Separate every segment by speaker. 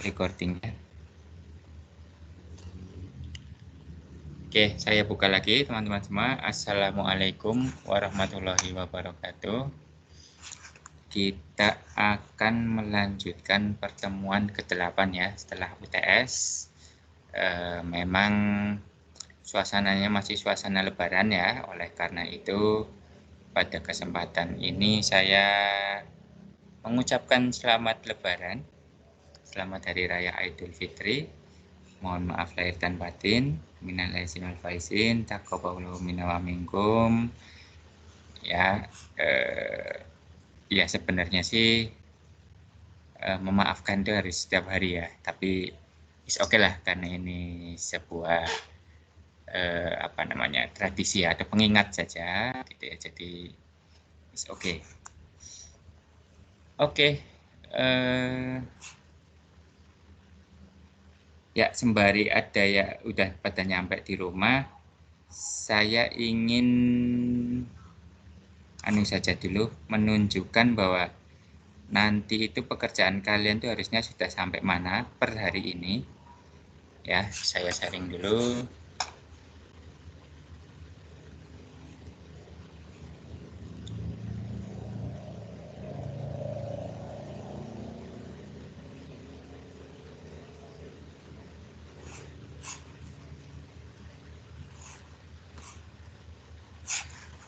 Speaker 1: recordingnya. Oke, saya buka lagi teman-teman semua. Assalamualaikum warahmatullahi wabarakatuh. Kita akan melanjutkan pertemuan ke-8 ya setelah UTS. Memang suasananya masih suasana lebaran ya. Oleh karena itu pada kesempatan ini saya mengucapkan selamat lebaran. Selamat Hari Raya Idul Fitri. Mohon maaf lahir dan batin. Minal aizin wal faizin, taqabbalallahu minna wa minkum. Ya, ya sebenarnya sih memaafkan itu harus setiap hari ya. Tapi is oke lah karena ini sebuah tradisi atau pengingat saja gitu ya. Jadi is oke. Oke. Ya, sembari ada ya udah pada nyampe di rumah, saya ingin saja dulu menunjukkan bahwa nanti itu pekerjaan kalian itu harusnya sudah sampai mana per hari ini. Ya, saya sharing dulu.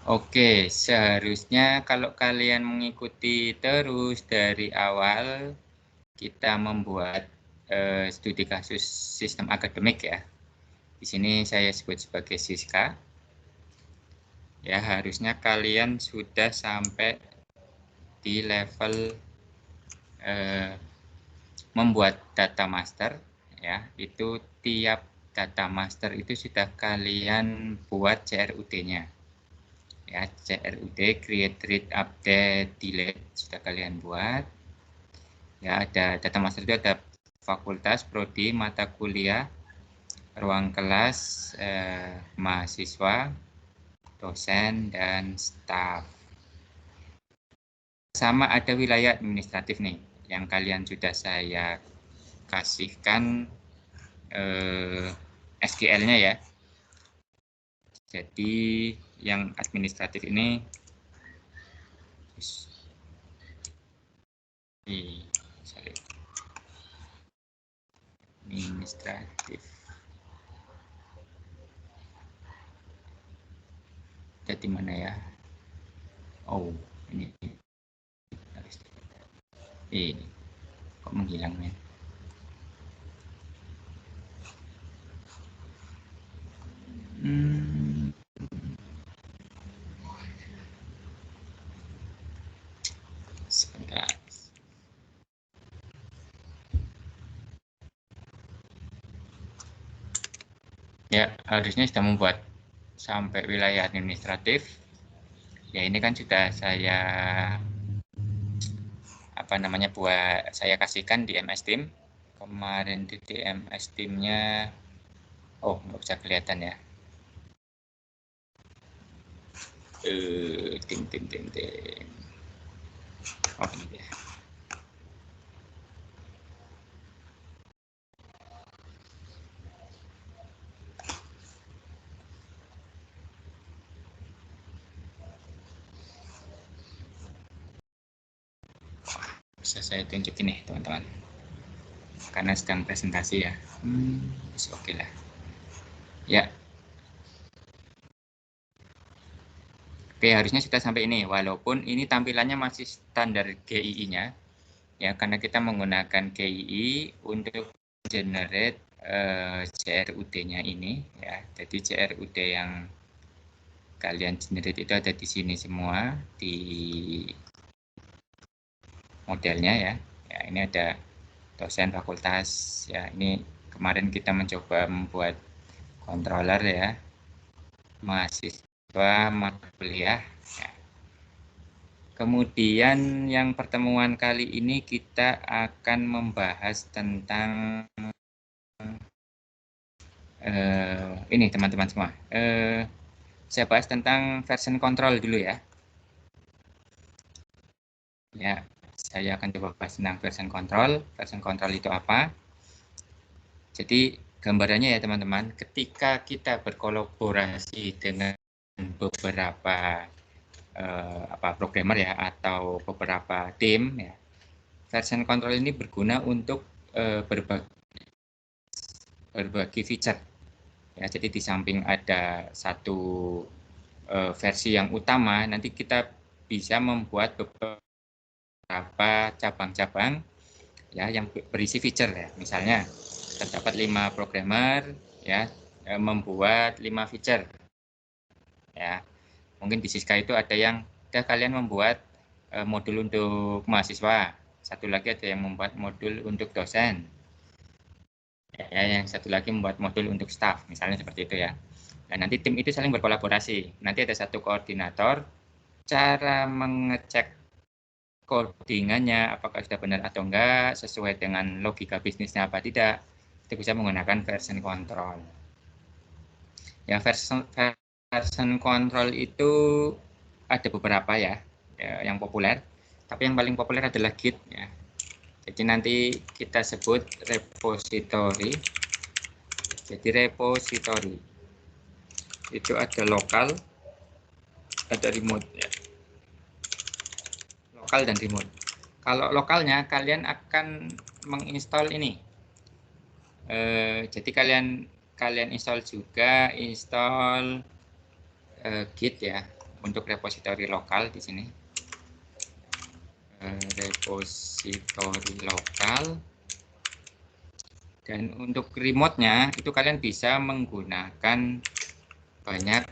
Speaker 1: Oke, seharusnya kalau kalian mengikuti terus dari awal kita membuat studi kasus sistem akademik ya. Di sini saya sebut sebagai Siska. Ya, harusnya kalian sudah sampai di level membuat data master ya. Itu tiap data master itu sudah kalian buat CRUD-nya. Ya, CRUD, create, read, update, delete sudah kalian buat. Ya, ada data master itu ada fakultas, prodi, mata kuliah, ruang kelas, mahasiswa, dosen, dan staf. Sama ada wilayah administratif nih, yang kalian sudah saya kasihkan SQL-nya ya. Jadi yang administratif ini administratif. Jadi mana ya? Oh, ini kok menghilang men? Sebentar. Ya, harusnya sudah membuat sampai wilayah administratif. Ya, ini kan sudah saya buat saya kasihkan di MS Team. Kemarin di MS Team-nya nggak bisa kelihatan ya. Tim. Oh, ini dia. Bisa saya tunjukin nih teman-teman, karena sedang presentasi ya. Oke lah ya. Oke, harusnya sudah sampai ini, walaupun ini tampilannya masih standar GII-nya ya, karena kita menggunakan GII untuk generate CRUD-nya ini ya. Jadi CRUD yang kalian generate itu ada di sini semua di modelnya ya. Ya, ini ada dosen, fakultas ya. Ini kemarin kita mencoba membuat controller ya, mahasiswa, mata kuliah ya. Kemudian yang pertemuan kali ini kita akan membahas tentang ini teman-teman semua. Saya bahas tentang version control dulu ya. Ya, saya akan coba bahas tentang version control. Version control itu apa? Jadi gambarannya ya teman-teman, ketika kita berkolaborasi dengan beberapa programmer ya atau beberapa tim ya, version control ini berguna untuk berbagi feature ya. Jadi di samping ada satu versi yang utama, nanti kita bisa membuat beberapa cabang-cabang ya yang berisi feature ya. Misalnya terdapat 5 programmer ya membuat 5 feature ya. Mungkin di Siska itu ada yang kalian membuat modul untuk mahasiswa, satu lagi ada yang membuat modul untuk dosen ya, yang satu lagi membuat modul untuk staff, misalnya seperti itu ya. Dan nanti tim itu saling berkolaborasi, nanti ada satu koordinator. Cara mengecek codingannya apakah sudah benar atau enggak, sesuai dengan logika bisnisnya apa tidak, itu bisa menggunakan version control ya. Version control itu ada beberapa ya yang populer, tapi yang paling populer adalah Git ya. Jadi nanti kita sebut repository. Jadi repository itu ada lokal, ada remote ya. Lokal dan remote. Kalau lokalnya kalian akan menginstal ini. Jadi kalian install juga Git ya untuk repository lokal di sini. Repository lokal. Dan untuk remote-nya itu kalian bisa menggunakan banyak,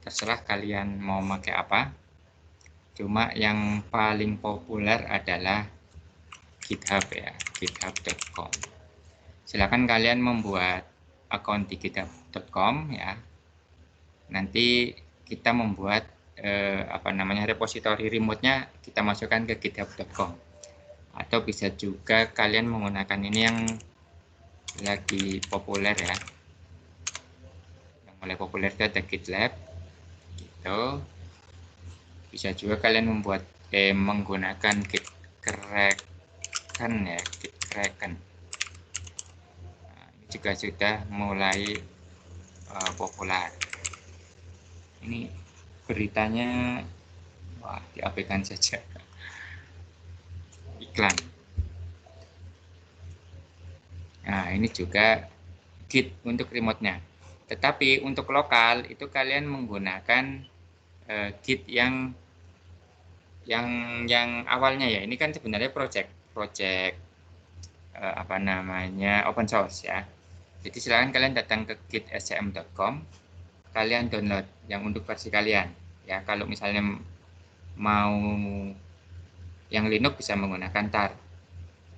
Speaker 1: terserah kalian mau pakai apa. Cuma yang paling populer adalah GitHub ya, github.com. Silakan kalian membuat akun di github.com ya. Nanti kita membuat repository remote-nya kita masukkan ke github.com. Atau bisa juga kalian menggunakan ini yang lagi populer ya. Yang mulai populer itu ada GitLab gitu. Bisa juga kalian menggunakan GitKraken ya, GitKraken. Nah, ini juga sudah mulai populer. Ini beritanya, wah, diabaikan saja. Iklan. Nah, ini juga Git untuk remote-nya. Tetapi untuk lokal itu kalian menggunakan Git yang awalnya ya. Ini kan sebenarnya project open source ya. Jadi silakan kalian datang ke gitscm.com, kalian download yang untuk versi kalian ya. Kalau misalnya mau yang Linux bisa menggunakan tar,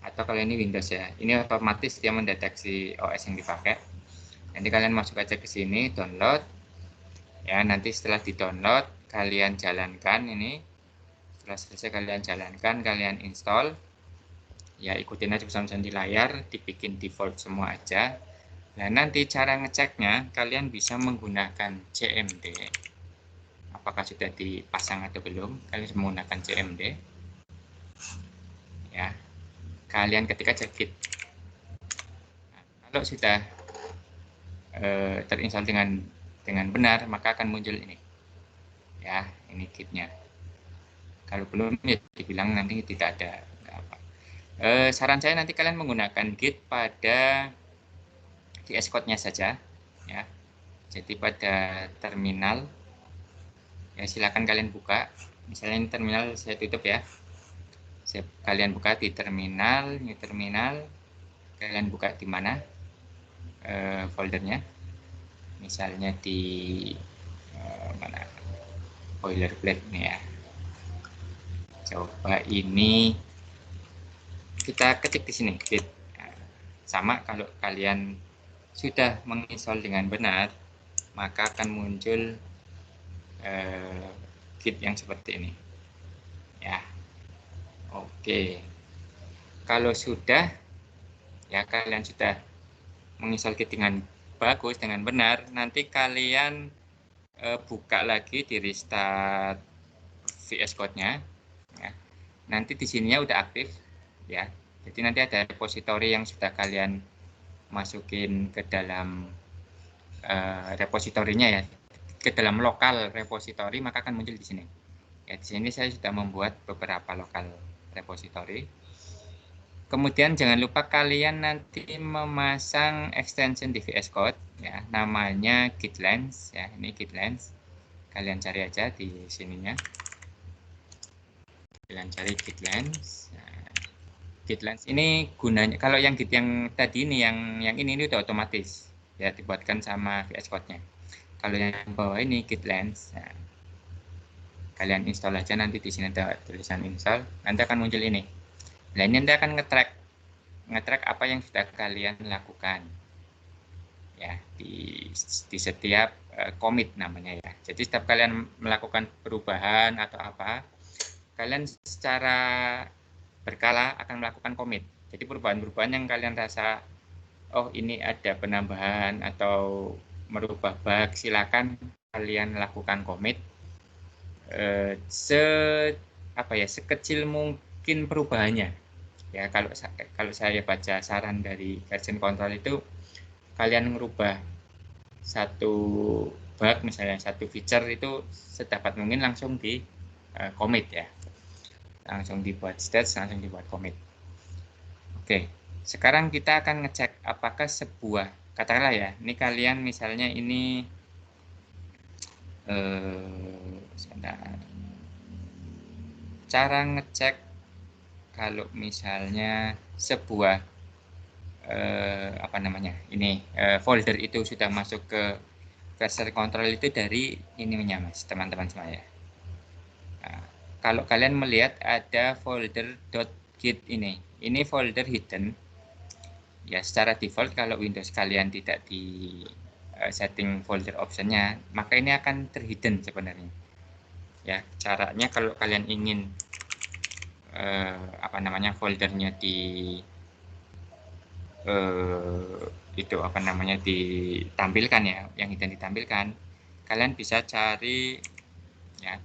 Speaker 1: atau kalau ini Windows ya, ini otomatis dia mendeteksi OS yang dipakai. Nanti kalian masuk aja ke sini, download ya. Nanti setelah di download kalian jalankan ini. Setelah selesai kalian jalankan, kalian install ya, ikutin aja pesan-pesan di layar, dibikin default semua aja. Nah, nanti cara ngeceknya kalian bisa menggunakan CMD. Apakah sudah dipasang atau belum? Kalian bisa menggunakan CMD. Ya. Kalian ketika cek Git. Nah, kalau sudah terinstall dengan benar, maka akan muncul ini. Ya, ini Gitnya. Kalau belum ya dibilang nanti tidak ada apa. Saran saya nanti kalian menggunakan Git pada VS Code-nya saja ya. Jadi pada terminal ya, silakan kalian buka. Misalnya ini terminal saya tutup ya. Kalian buka di terminal, new terminal. Kalian buka di mana foldernya? Misalnya di mana? Boilerplate nih ya. Coba ini kita ketik di sini Git. Sama kalau kalian sudah menginstal dengan benar, maka akan muncul Git yang seperti ini ya. Oke, kalau sudah ya, kalian sudah menginstal Git dengan bagus, dengan benar, nanti kalian buka lagi di restart VS Code-nya ya. Nanti di sininya udah aktif ya. Jadi nanti ada repository yang sudah kalian masukin ke dalam repositorinya ya, ke dalam lokal repositori, maka akan muncul di sini. Ya, di sini saya sudah membuat beberapa lokal repositori. Kemudian jangan lupa kalian nanti memasang extension di VS Code ya, namanya Gitlens ya, ini Gitlens. Kalian cari aja di sininya. Kalian cari Gitlens. Nah, Gitlens ini gunanya kalau yang Git yang tadi ini yang ini udah otomatis ya, dibuatkan sama VS Code-nya. Kalau yang bawah ini Gitlens. Nah, kalian install aja, nanti di sini ada tulisan install, nanti akan muncul ini. Nah, ini nanti akan nge-track apa yang sudah kalian lakukan ya di setiap commit namanya ya. Jadi setiap kalian melakukan perubahan atau apa, kalian secara berkala akan melakukan commit. Jadi perubahan-perubahan yang kalian rasa oh ini ada penambahan atau merubah bug, silakan kalian lakukan commit sekecil mungkin perubahannya ya. Kalau saya baca saran dari version control itu, kalian merubah satu bug misalnya, satu feature itu sedapat mungkin langsung di commit ya, langsung dibuat stage, langsung dibuat commit. Oke, sekarang kita akan ngecek apakah sebuah, katakanlah ya, ini kalian misalnya ini cara ngecek kalau misalnya sebuah folder itu sudah masuk ke version control itu dari ininya mas, teman-teman semua ya. Nah, kalau kalian melihat ada folder .git ini folder hidden ya. Secara default kalau Windows kalian tidak di setting folder optionnya, maka ini akan terhidden sebenarnya ya. Caranya kalau kalian ingin foldernya ditampilkan ya, yang hidden ditampilkan, kalian bisa cari ya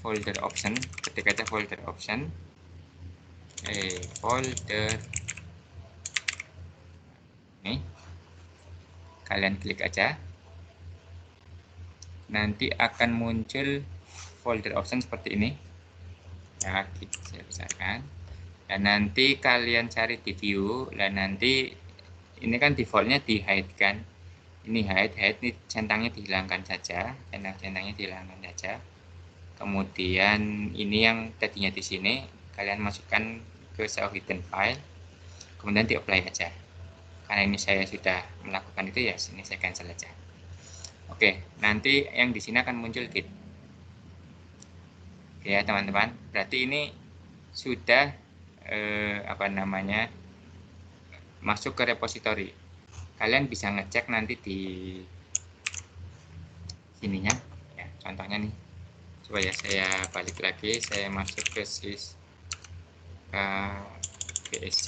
Speaker 1: folder option, ketik aja folder option, folder ini, kalian klik aja, nanti akan muncul folder option seperti ini ya. Saya besarkan, dan nanti kalian cari di view, dan nanti ini kan defaultnya di hide kan, ini hide ini centangnya dihilangkan saja, centang-centangnya dihilangkan saja. Kemudian ini yang tadinya di sini kalian masukkan ke show hidden file, kemudian di apply aja. Karena ini saya sudah melakukan itu ya, sini saya cancel aja. Oke, nanti yang di sini akan muncul git. Oke ya teman-teman, berarti ini sudah masuk ke repository. Kalian bisa ngecek nanti di sininya ya, contohnya nih. Supaya saya balik lagi, saya masuk ke BSC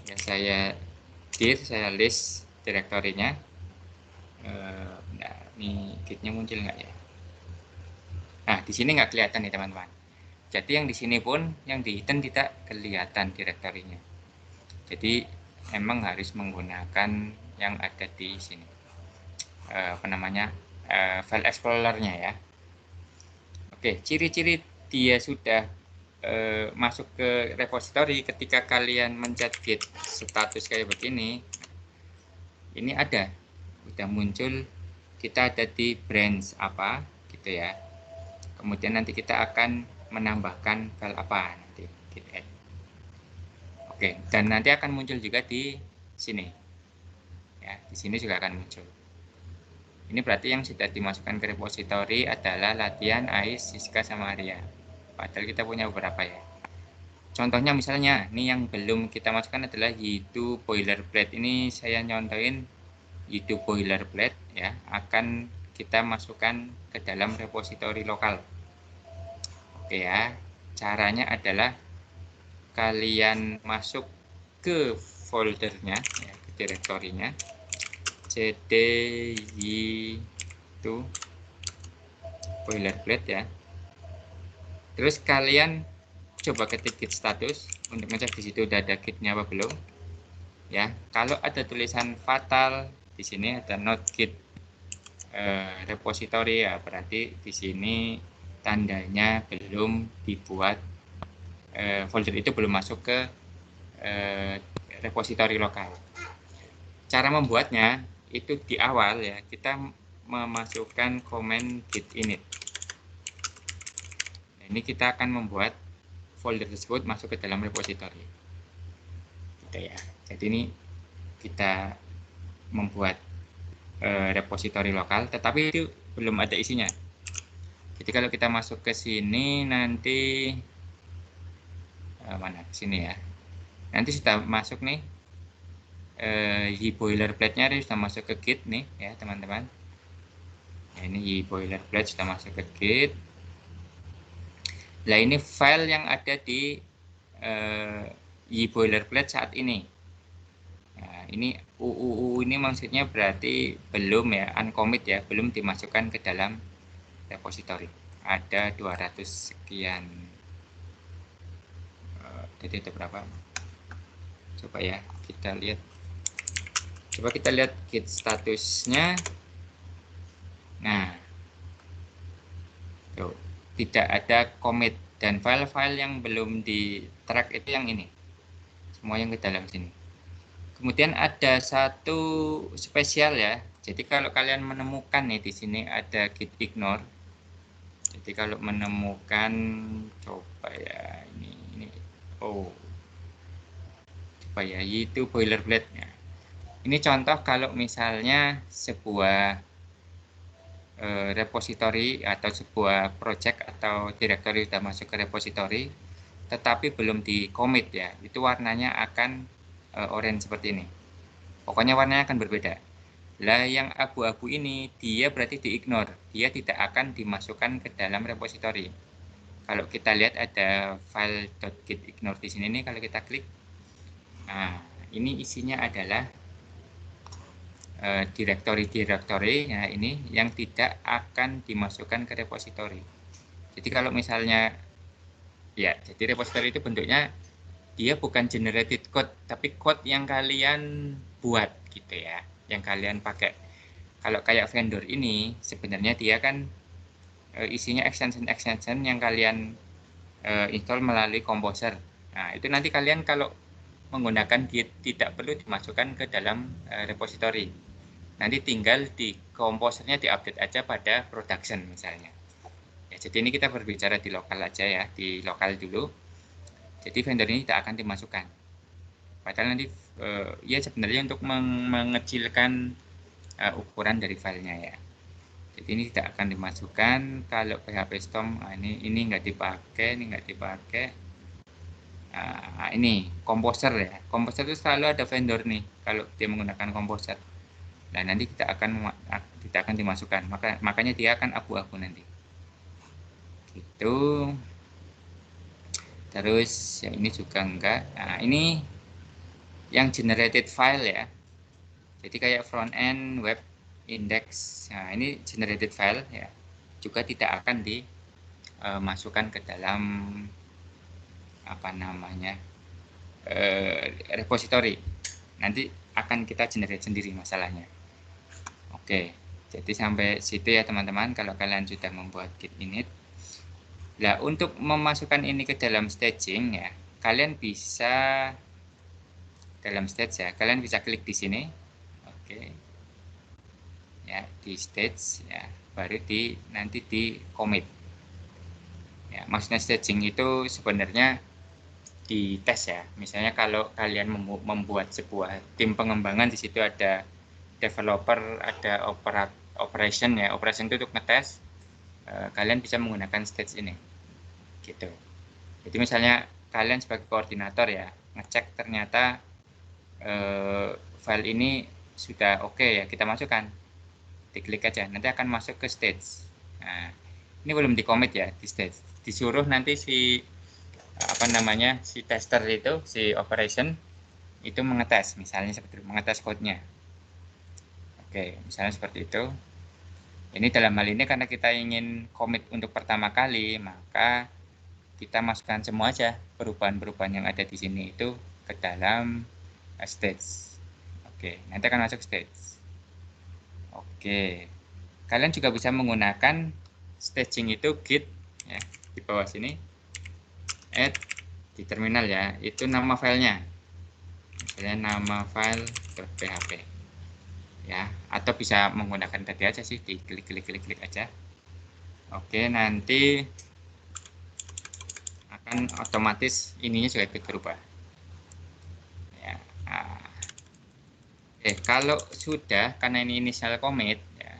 Speaker 1: ya, saya list direktorinya. Nah, ini gitnya muncul nggak ya? Nah, di sini nggak kelihatan nih teman-teman. Jadi yang di sini pun yang di hidden tidak kelihatan direktorinya. Jadi emang harus menggunakan yang ada di sini, file explorernya ya. Oke, ciri-ciri dia sudah masuk ke repository ketika kalian mencet git status kayak begini. Ini udah muncul, kita ada di branch apa gitu ya. Kemudian nanti kita akan menambahkan file apa nanti git add. Oke, dan nanti akan muncul juga di sini ya, di sini juga akan muncul. Ini berarti yang sudah dimasukkan ke repository adalah latihan, Ais, Siska, sama Arya. Padahal kita punya beberapa ya. Contohnya misalnya, ini yang belum kita masukkan adalah YouTube boilerplate. Ini saya nyontohin YouTube boilerplate ya, akan kita masukkan ke dalam repository lokal. Oke ya, caranya adalah kalian masuk ke foldernya ya, ke direktorinya, cd itu boilerplate ya. Terus kalian coba ketik git status untuk ngecek di situ udah ada gitnya apa belum. Ya, kalau ada tulisan fatal di sini ada not git repository, ya berarti di sini tandanya belum dibuat, folder itu belum masuk ke repository lokal. Cara membuatnya itu di awal ya, kita memasukkan komen git init. Ini kita akan membuat folder tersebut masuk ke dalam repository. Gitu ya. Jadi ini kita membuat repository lokal, tetapi itu belum ada isinya. Jadi kalau kita masuk ke sini nanti mana sini ya. Nanti sudah masuk nih boilerplate-nya sudah masuk ke git nih ya teman-teman. Nah, ini boilerplate sudah masuk ke git. Nah ini file yang ada di boilerplate saat ini. Nah, ini UUU ini maksudnya berarti belum ya, uncommit ya, belum dimasukkan ke dalam repository. Ada 200 sekian. Jadi ada berapa? Coba ya, kita lihat. Coba kita lihat git statusnya. Nah, tuh, tidak ada commit dan file-file yang belum di track itu yang ini. Semua yang ke dalam sini. Kemudian ada satu spesial ya. Jadi kalau kalian menemukan nih di sini ada git ignore. Jadi kalau menemukan, coba ya ini oh, coba ya itu boilerplate-nya. Ini contoh kalau misalnya sebuah repository atau sebuah project atau directory sudah masuk ke repository, tetapi belum di commit ya, itu warnanya akan orange seperti ini. Pokoknya warnanya akan berbeda. Lah yang abu-abu ini dia berarti di-ignore, dia tidak akan dimasukkan ke dalam repository. Kalau kita lihat ada file .gitignore di sini nih, kalau kita klik, nah ini isinya adalah directory ya, ini yang tidak akan dimasukkan ke repository. Jadi kalau misalnya ya, jadi repository itu bentuknya dia bukan generated code, tapi code yang kalian buat gitu ya, yang kalian pakai. Kalau kayak vendor ini sebenarnya dia kan isinya extension yang kalian install melalui Composer. Nah, itu nanti kalian kalau menggunakan Git tidak perlu dimasukkan ke dalam repository. Nanti tinggal di Composernya diupdate aja pada production misalnya. Ya, jadi ini kita berbicara di lokal aja ya, di lokal dulu. Jadi vendor ini tidak akan dimasukkan. Padahal nanti ya sebenarnya untuk mengecilkan ukuran dari filenya ya. Jadi ini tidak akan dimasukkan. Kalau PHP Storm, ini nggak dipakai, ini nggak dipakai. Nah, ini Composer ya. Composer itu selalu ada vendor nih kalau dia menggunakan Composer. Nah, nanti tidak akan dimasukkan. Makanya dia akan abu-abu nanti. Gitu. Terus ya ini juga enggak. Nah, ini yang generated file ya. Jadi kayak front end, web, index. Nah, ini generated file ya. Juga tidak akan dimasukkan ke dalam apa namanya repository. Nanti akan kita generate sendiri masalahnya. Oke, jadi sampai situ ya teman-teman. Kalau kalian sudah membuat git init, nah untuk memasukkan ini ke dalam staging ya, kalian bisa dalam stage ya, kalian bisa klik di sini. Oke, ya di stage ya, baru nanti di commit. Ya, maksudnya staging itu sebenarnya di tes ya. Misalnya kalau kalian membuat sebuah tim pengembangan, di situ ada developer, ada operation ya. Operation itu untuk ngetes. Kalian bisa menggunakan stage ini. Gitu. Jadi misalnya kalian sebagai koordinator ya, ngecek ternyata file ini sudah oke ya, kita masukkan. Diklik aja, nanti akan masuk ke stage. Nah, ini belum di commit ya di stage. Disuruh nanti si tester itu, si operation itu mengetes, misalnya seperti itu, mengetes code-nya. Oke, misalnya seperti itu. Ini dalam hal ini karena kita ingin commit untuk pertama kali, maka kita masukkan semua aja perubahan-perubahan yang ada di sini itu ke dalam stage. Oke, nanti akan masuk stage. Oke, kalian juga bisa menggunakan staging itu git ya, di bawah sini add di terminal ya, itu nama filenya, misalnya nama file .php ya, atau bisa menggunakan tadi aja sih, di klik aja. Oke, nanti akan otomatis ininya juga ikut berubah ya. Nah, kalau sudah, karena ini initial commit ya,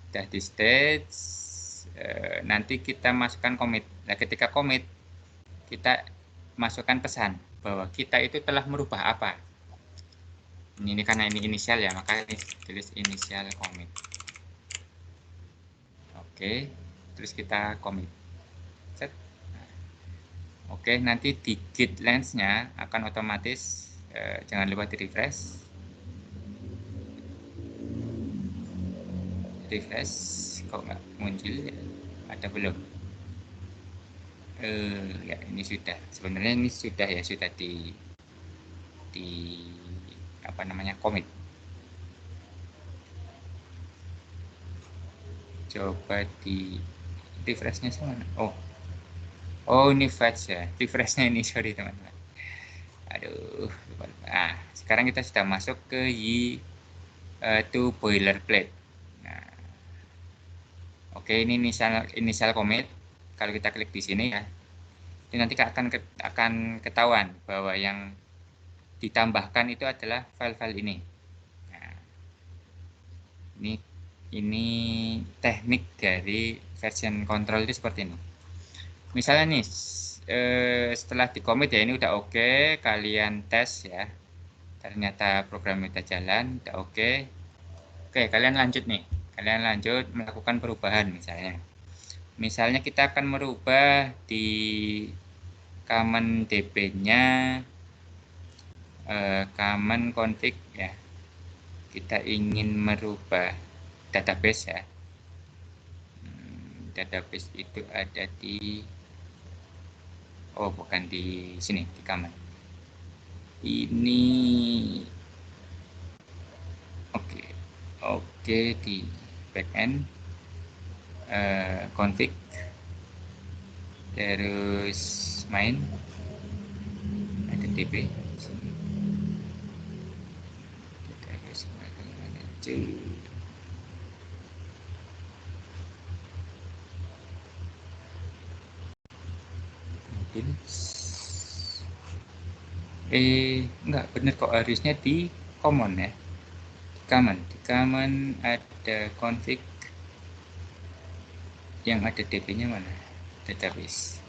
Speaker 1: sudah di stage, nanti kita masukkan commit. Nah, ketika commit kita masukkan pesan bahwa kita itu telah merubah apa. Ini karena ini inisial ya, maka tulis inisial commit. Oke, terus kita commit. Set. Oke, nanti di git length-nya akan otomatis, jangan lupa di refresh. Refresh, kok nggak muncul ya? Ada belum? Ya ini sudah. Sebenarnya ini sudah ya, sudah di apa namanya, commit. Coba di refreshnya mana? Oh ini fetch ya, refreshnya ini, sorry teman-teman. Aduh, nah sekarang kita sudah masuk ke to boilerplate. Nah, oke, ini initial commit. Kalau kita klik di sini ya, ini nanti akan ketahuan bahwa yang ditambahkan itu adalah file-file ini. Nah, ini teknik dari version control itu seperti ini. Misalnya nih, setelah di commit ya, ini udah oke, kalian tes ya, ternyata program udah jalan, udah oke. Oke, kalian lanjut nih, kalian lanjut melakukan perubahan. Misalnya kita akan merubah di common db-nya, common config ya, kita ingin merubah database ya. Database itu ada di, bukan di sini, di common ini. Oke, di backend, config, terus main, ada db, terus enggak bener kok, harusnya di common ya, di common ada config, yang ada db-nya mana, database.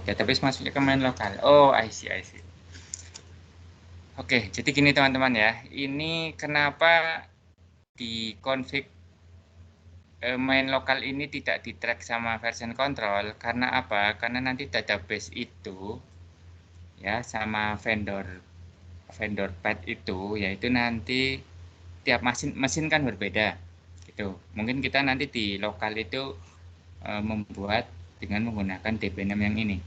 Speaker 1: Database masuknya ke main lokal. I see. Oke, jadi gini teman-teman ya, ini kenapa di config main lokal ini tidak di track sama version control, karena apa? Karena nanti database itu ya sama vendor path itu, yaitu nanti tiap mesin kan berbeda gitu. Mungkin kita nanti di lokal itu membuat dengan menggunakan db6 yang ini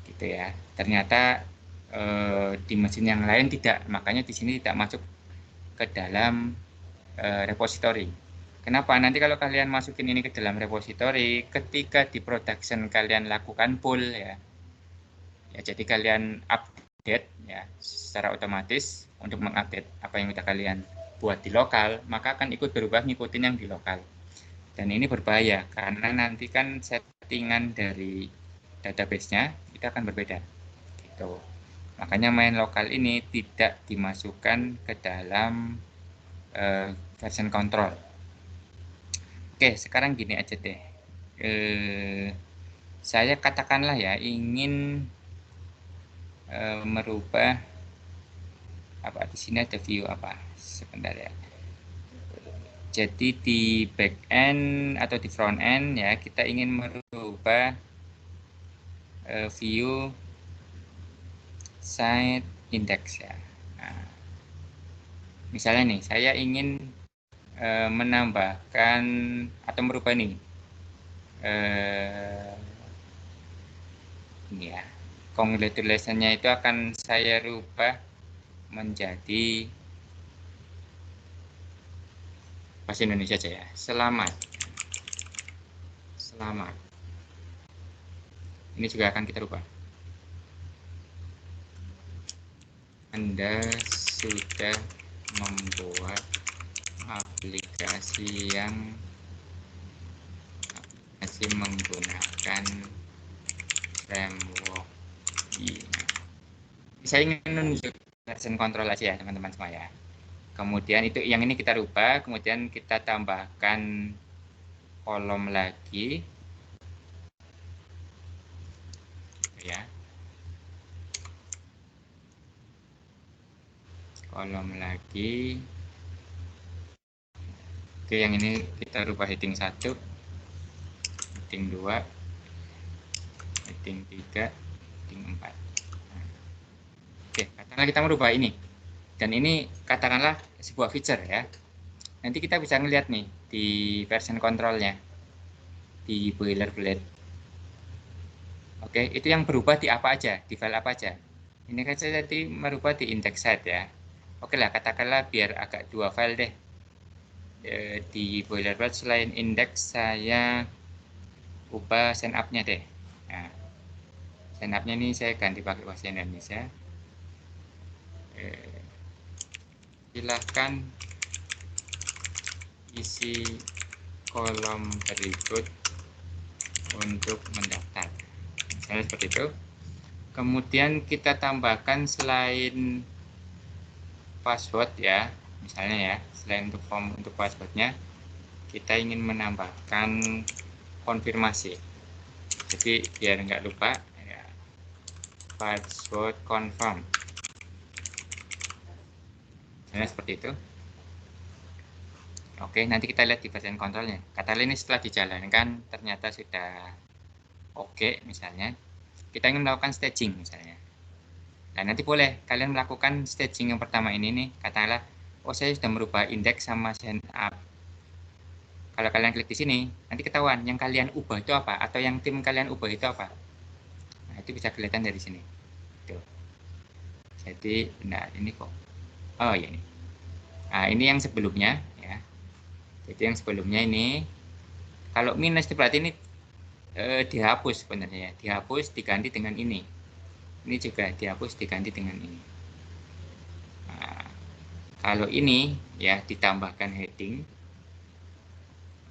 Speaker 1: gitu ya. Ternyata di mesin yang lain tidak, makanya di sini tidak masuk ke dalam repository. Kenapa? Nanti kalau kalian masukin ini ke dalam repository, ketika di production kalian lakukan pull ya, jadi kalian update ya secara otomatis untuk mengupdate apa yang sudah kalian buat di lokal, maka akan ikut berubah ngikutin yang di lokal. Dan ini berbahaya karena nanti kan settingan dari database-nya itu akan berbeda. Gitu. Makanya main lokal ini tidak dimasukkan ke dalam version control. Oke, sekarang gini aja deh. Saya katakanlah ya ingin merubah apa, di sini ada view apa, sebentar ya. Jadi di back end atau di front end ya, kita ingin merubah view site index ya. Nah, misalnya nih, saya ingin menambahkan atau merubah ini ya, congratulations-nya itu akan saya rubah menjadi bahasa Indonesia aja ya. Selamat. Selamat. Ini juga akan kita rubah. Anda sudah membuat aplikasi yang menggunakan framework ini. Saya ingin menunjuk version control aja ya teman-teman semua ya. Kemudian itu yang ini kita rubah, kemudian kita tambahkan kolom lagi ya. Kolom lagi. Oke, yang ini kita rubah heading 1, heading 2, heading 3, heading 4. Oke, katakanlah kita merubah ini. Dan ini katakanlah sebuah feature ya. Nanti kita bisa ngelihat nih di version controlnya di boilerplate. Oke, itu yang berubah di apa aja, di file apa aja. Ini kan saya tadi merubah di index site ya. Oke lah, katakanlah biar agak 2 file deh. Di boilerplate selain index saya ubah sign up-nya deh. Nah, sign up-nya ini saya ganti pakai bahasa Indonesia. Silahkan isi kolom berikut untuk mendaftar. Misalnya seperti itu. Kemudian kita tambahkan selain password ya, misalnya ya, selain untuk form untuk passwordnya, kita ingin menambahkan konfirmasi. Jadi biar nggak lupa ya, password confirm. Misalnya seperti itu. Oke, nanti kita lihat di version kontrolnya. Katakanlah ini setelah dijalankan ternyata sudah oke misalnya. Kita ingin melakukan staging misalnya. Nah, nanti boleh kalian melakukan staging yang pertama ini nih. Katakanlah, oh saya sudah merubah indeks sama sign up. Kalau kalian klik di sini, nanti ketahuan yang kalian ubah itu apa, atau yang tim kalian ubah itu apa. Nah, itu bisa kelihatan dari sini. Tuh. Jadi, nah ini kok. Oh ya ini. Nah, ini yang sebelumnya ya. Jadi yang sebelumnya ini, kalau minus itu berarti ini dihapus sebenarnya. Dihapus diganti dengan ini. Ini juga dihapus diganti dengan ini. Nah, kalau ini ya ditambahkan heading.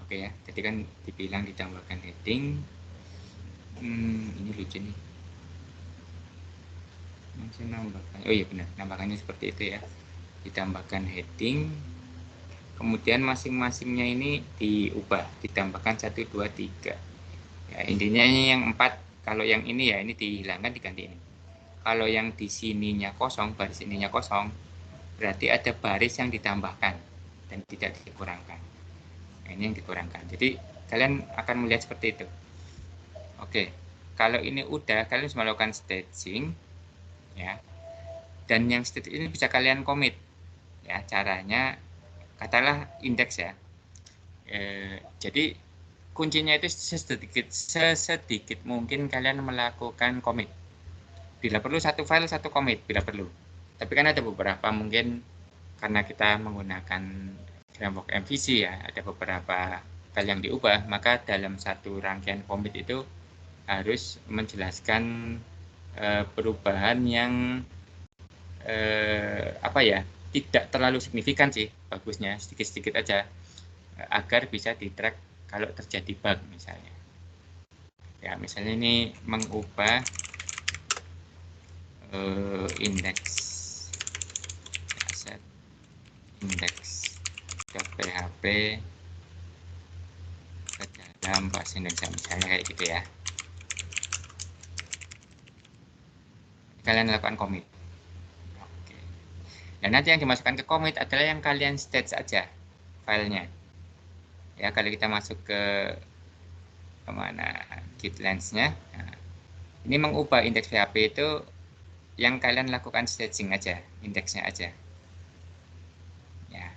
Speaker 1: Oke ya, tadi kan dibilang ditambahkan heading. Ini lucu nih. Masih nambahkan. Oh iya benar, nambahkannya seperti itu ya. Ditambahkan heading. Kemudian masing-masingnya ini diubah, ditambahkan 1, 2, 3. Ya, intinya ini yang 4. Kalau yang ini ya ini dihilangkan diganti ini. Kalau yang di sininya kosong, baris ininya kosong, berarti ada baris yang ditambahkan dan tidak dikurangkan. Nah, ini yang dikurangkan. Jadi kalian akan melihat seperti itu. Oke, kalau ini udah, kalian harus melakukan staging, ya. Dan yang staging ini bisa kalian commit, ya. Caranya, katakanlah indeks ya. Jadi kuncinya itu sesedikit mungkin kalian melakukan commit. Bila perlu satu file satu commit, bila perlu. Tapi kan ada beberapa mungkin karena kita menggunakan framework MVC ya, ada beberapa file yang diubah, maka dalam satu rangkaian commit itu harus menjelaskan perubahan yang apa ya, tidak terlalu signifikan sih, bagusnya sedikit-sedikit aja agar bisa di-track kalau terjadi bug misalnya. Ya, misalnya ini mengubah indeks aset index.php ke dalam bahasa Indonesia misalnya kayak gitu ya. Kalian lakukan commit. Oke. Dan nanti yang dimasukkan ke commit adalah yang kalian stage aja filenya. Ya, kalau kita masuk ke kemana git lens-nya, nah, ini mengubah indeks PHP itu yang kalian lakukan staging aja, indeksnya aja. Ya,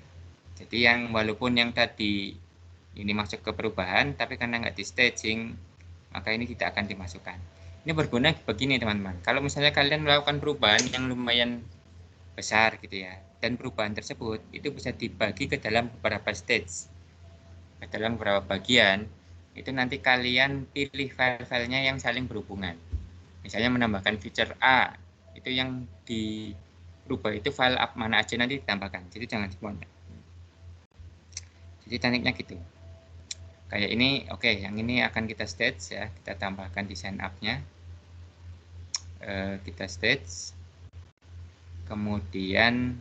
Speaker 1: Jadi yang walaupun yang tadi ini masuk ke perubahan, tapi karena nggak di staging, maka ini tidak akan dimasukkan. Ini berguna begini teman-teman. Kalau misalnya kalian melakukan perubahan yang lumayan besar gitu ya, dan perubahan tersebut itu bisa dibagi ke dalam beberapa stage, ke dalam beberapa bagian, itu nanti kalian pilih file-filenya yang saling berhubungan. Misalnya menambahkan feature A, itu yang dirubah itu file mana aja nanti ditambahkan, jadi jangan semuanya. Jadi tekniknya gitu. Kayak ini, oke, yang ini akan kita stage ya, kita tambahkan di sign up-nya. Kita stage, kemudian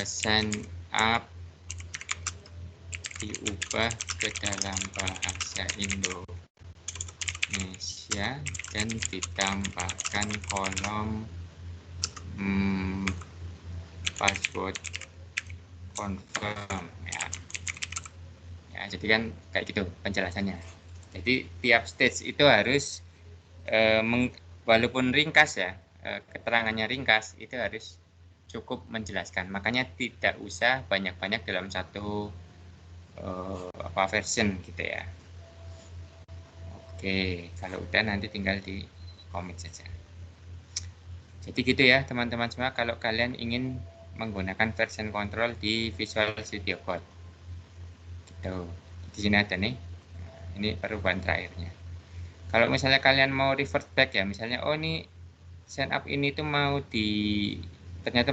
Speaker 1: sign up diubah ke dalam bahasa Indonesia dan ditambahkan kolom password confirm ya. Ya, jadi kan kayak gitu penjelasannya. Jadi tiap stage itu harus walaupun ringkas ya, keterangannya ringkas, itu harus cukup menjelaskan. Makanya tidak usah banyak-banyak dalam satu version gitu ya. Oke, kalau udah nanti tinggal di commit saja. Jadi gitu ya teman-teman semua, kalau kalian ingin menggunakan version control di Visual Studio Code. Gitu. Di sini ada nih. Ini perubahan terakhirnya. Kalau misalnya kalian mau revert back ya, misalnya oh ini sign up ini tuh mau ternyata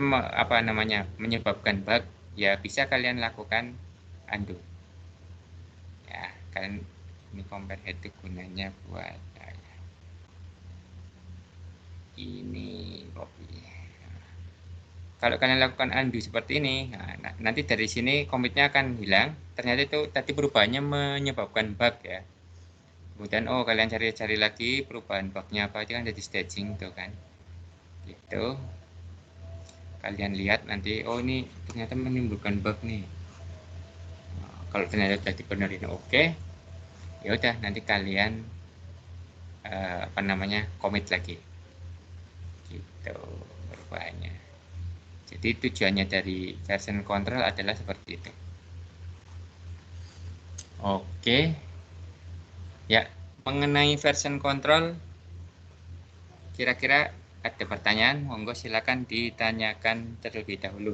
Speaker 1: menyebabkan bug, ya bisa kalian lakukan undo. Ya, kalian ini compare head itu gunanya buat ini copy. Kalau kalian lakukan undo seperti ini, nah, nanti dari sini commitnya akan hilang. Ternyata itu tadi perubahannya menyebabkan bug ya. Kemudian oh kalian cari-cari lagi perubahan bugnya apa, itu kan jadi staging tuh kan. Gitu. Kalian lihat nanti oh ini ternyata menimbulkan bug nih. Nah, kalau ternyata sudah dibenerin oke, ya udah nanti kalian commit lagi. Gitu perubahannya. Jadi tujuannya dari version control adalah seperti itu. Oke. Ya, mengenai version control, kira-kira ada pertanyaan? Monggo silakan ditanyakan terlebih dahulu.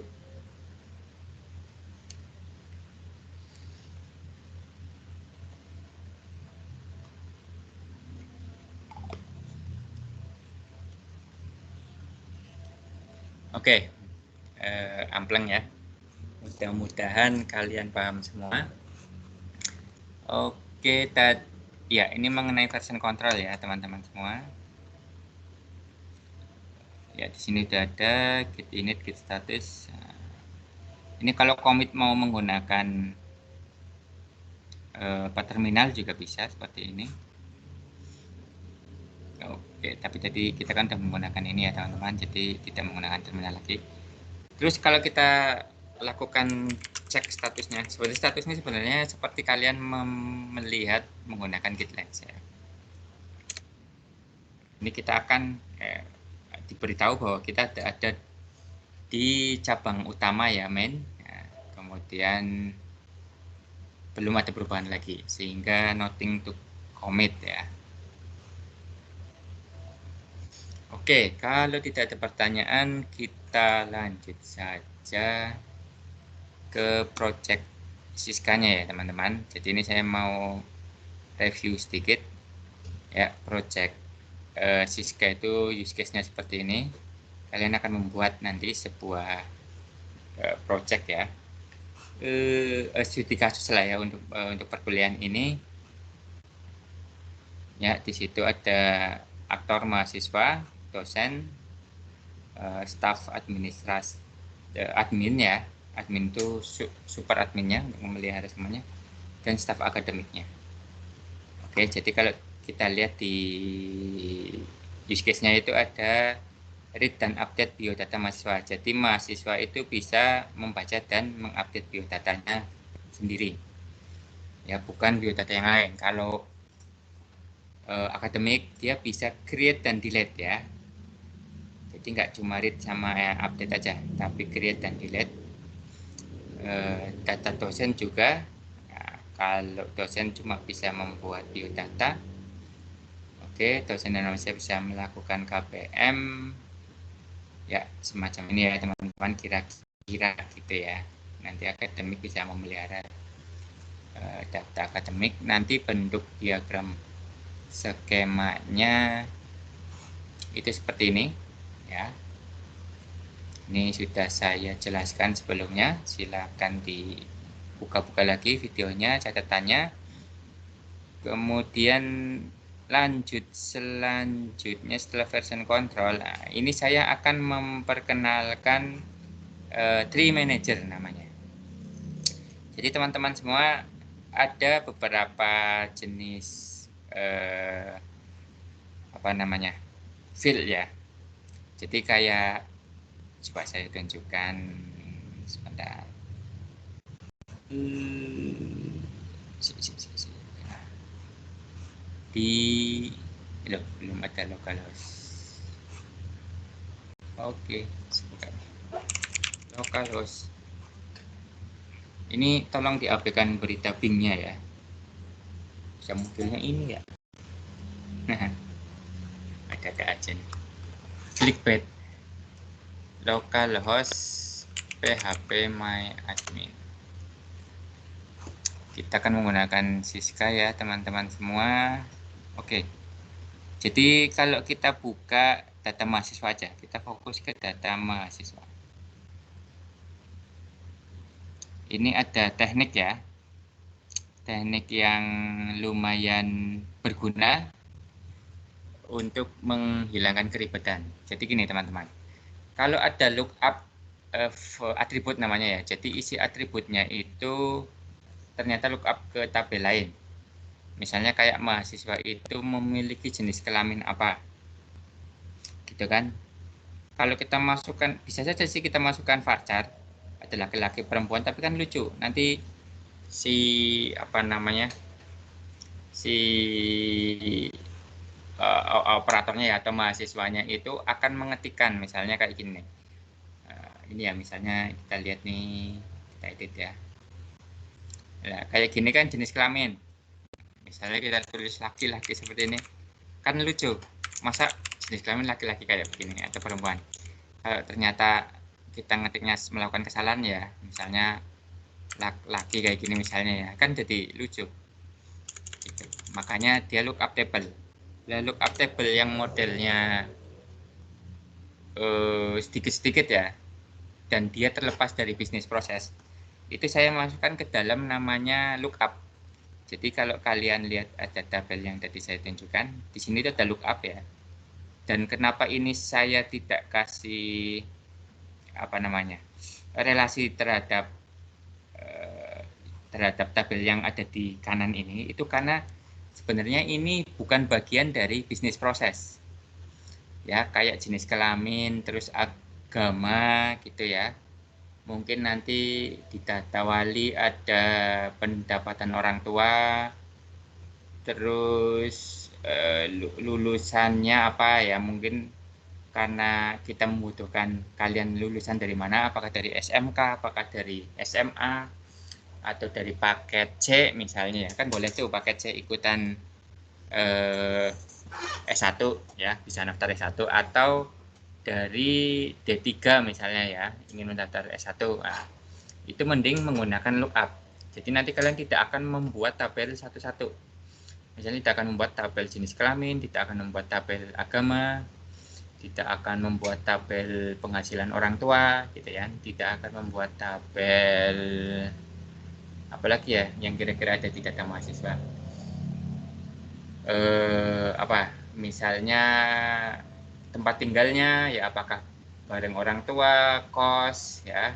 Speaker 1: Oke, ampleng ya. Mudah-mudahan kalian paham semua. Oke, ya ini mengenai version control ya teman-teman semua. Ya di sini sudah ada git init, git status. Ini kalau commit mau menggunakan terminal juga bisa seperti ini. Oke, tapi jadi kita kan sudah menggunakan ini ya teman-teman, jadi tidak menggunakan terminal lagi. Terus kalau kita lakukan cek statusnya, statusnya sebenarnya seperti kalian melihat menggunakan git lens ya. Ini kita akan diberitahu bahwa kita ada di cabang utama ya main, ya, kemudian belum ada perubahan lagi sehingga nothing to commit ya. Oke, kalau tidak ada pertanyaan, kita lanjut saja ke project Siskanya ya teman-teman. Jadi ini saya mau review sedikit ya project Siska itu use case-nya seperti ini. Kalian akan membuat nanti sebuah project ya. Studi kasus lah ya untuk perkuliahan ini. Ya, di situ ada aktor mahasiswa, dosen, staf administrasi, admin ya, admin itu super adminnya untuk memelihara semuanya, dan staf akademiknya. Oke, jadi kalau kita lihat di use case-nya itu ada read dan update biodata mahasiswa. Jadi mahasiswa itu bisa membaca dan mengupdate biodatanya sendiri. Ya, bukan biodata yang lain. Kalau akademik dia bisa create dan delete ya. Jadi nggak cuma read sama update aja, tapi create dan delete. data dosen juga. Nah, kalau dosen cuma bisa membuat biodata, oke, dosen dan mahasiswa bisa melakukan KPM, ya semacam ini ya teman-teman, kira-kira gitu ya. Nanti akademik bisa memelihara data akademik. Nanti bentuk diagram skemanya itu seperti ini ya. Ini sudah saya jelaskan sebelumnya, silakan dibuka-buka lagi videonya, catatannya. Kemudian lanjut selanjutnya setelah version control. Nah, ini saya akan memperkenalkan tree manager namanya. Jadi teman-teman semua, ada beberapa jenis apa namanya, field ya. Jadi kayak, coba saya tunjukkan sebentar. Belum ada localhost. Oke, sebentar. Localhost. Ini tolong diabaikan berita Bing-nya ya. Bisa modelnya ini ya. Nah, ada aja nih. Clickbait. Localhost PHP My Admin. Kita akan menggunakan Siska ya teman-teman semua. Oke. Jadi kalau kita buka data mahasiswa aja, kita fokus ke data mahasiswa. Ini ada teknik ya. Teknik yang lumayan berguna untuk menghilangkan keribetan. Jadi gini teman-teman. Kalau ada lookup atribut namanya ya. Jadi isi atributnya itu ternyata lookup ke tabel lain. Misalnya kayak mahasiswa itu memiliki jenis kelamin apa, gitu kan. Kalau kita masukkan, bisa saja sih kita masukkan varchar, ada laki-laki perempuan, tapi kan lucu. Nanti si apa namanya, si operatornya ya atau mahasiswanya itu akan mengetikkan misalnya kayak gini. Ini ya misalnya kita lihat nih, kita edit ya. Nah, kayak gini kan jenis kelamin. Misalnya kita tulis laki-laki seperti ini, kan lucu. Masa jenis kelamin laki-laki kayak begini atau perempuan? Kalau ternyata kita ngetiknya melakukan kesalahan ya, misalnya laki kayak gini misalnya ya, kan jadi lucu. Gitu. Makanya dia lookup table. Nah, lookup table yang modelnya sedikit-sedikit ya, dan dia terlepas dari bisnis proses, itu saya masukkan ke dalam namanya lookup. Jadi kalau kalian lihat ada tabel yang tadi saya tunjukkan, di sini ada lookup ya. Dan kenapa ini saya tidak kasih apa namanya, relasi terhadap tabel yang ada di kanan ini, itu karena sebenarnya ini bukan bagian dari bisnis proses. Ya, kayak jenis kelamin, terus agama gitu ya. Mungkin nanti di data wali ada pendapatan orang tua, terus lulusannya apa ya, mungkin karena kita membutuhkan kalian lulusan dari mana, apakah dari SMK, apakah dari SMA, atau dari paket C misalnya ya, kan boleh tuh paket C ikutan S1 ya, bisa daftar S1, atau dari D3 misalnya ya, ingin mendaftar S1. Nah, itu mending menggunakan lookup. Jadi nanti kalian tidak akan membuat tabel satu-satu. Misalnya tidak akan membuat tabel jenis kelamin, tidak akan membuat tabel agama, tidak akan membuat tabel penghasilan orang tua, gitu ya. Tidak akan membuat tabel apalagi ya yang kira-kira ada di data mahasiswa. Apa? Misalnya tempat tinggalnya ya, apakah bareng orang tua, kos ya,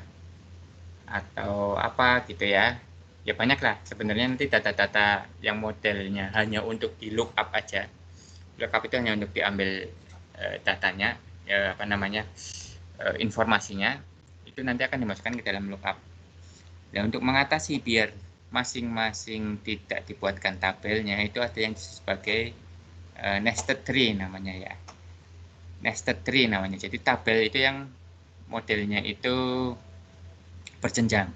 Speaker 1: atau apa gitu ya. Ya banyak lah sebenarnya. Nanti data-data yang modelnya hanya untuk di lookup aja. Lookup itu hanya untuk diambil datanya, ya apa namanya, informasinya, itu nanti akan dimasukkan ke dalam lookup. Dan untuk mengatasi biar masing-masing tidak dibuatkan tabelnya, itu ada yang sebagai nested tree namanya ya. Nested tree namanya. Jadi tabel itu yang modelnya itu berjenjang.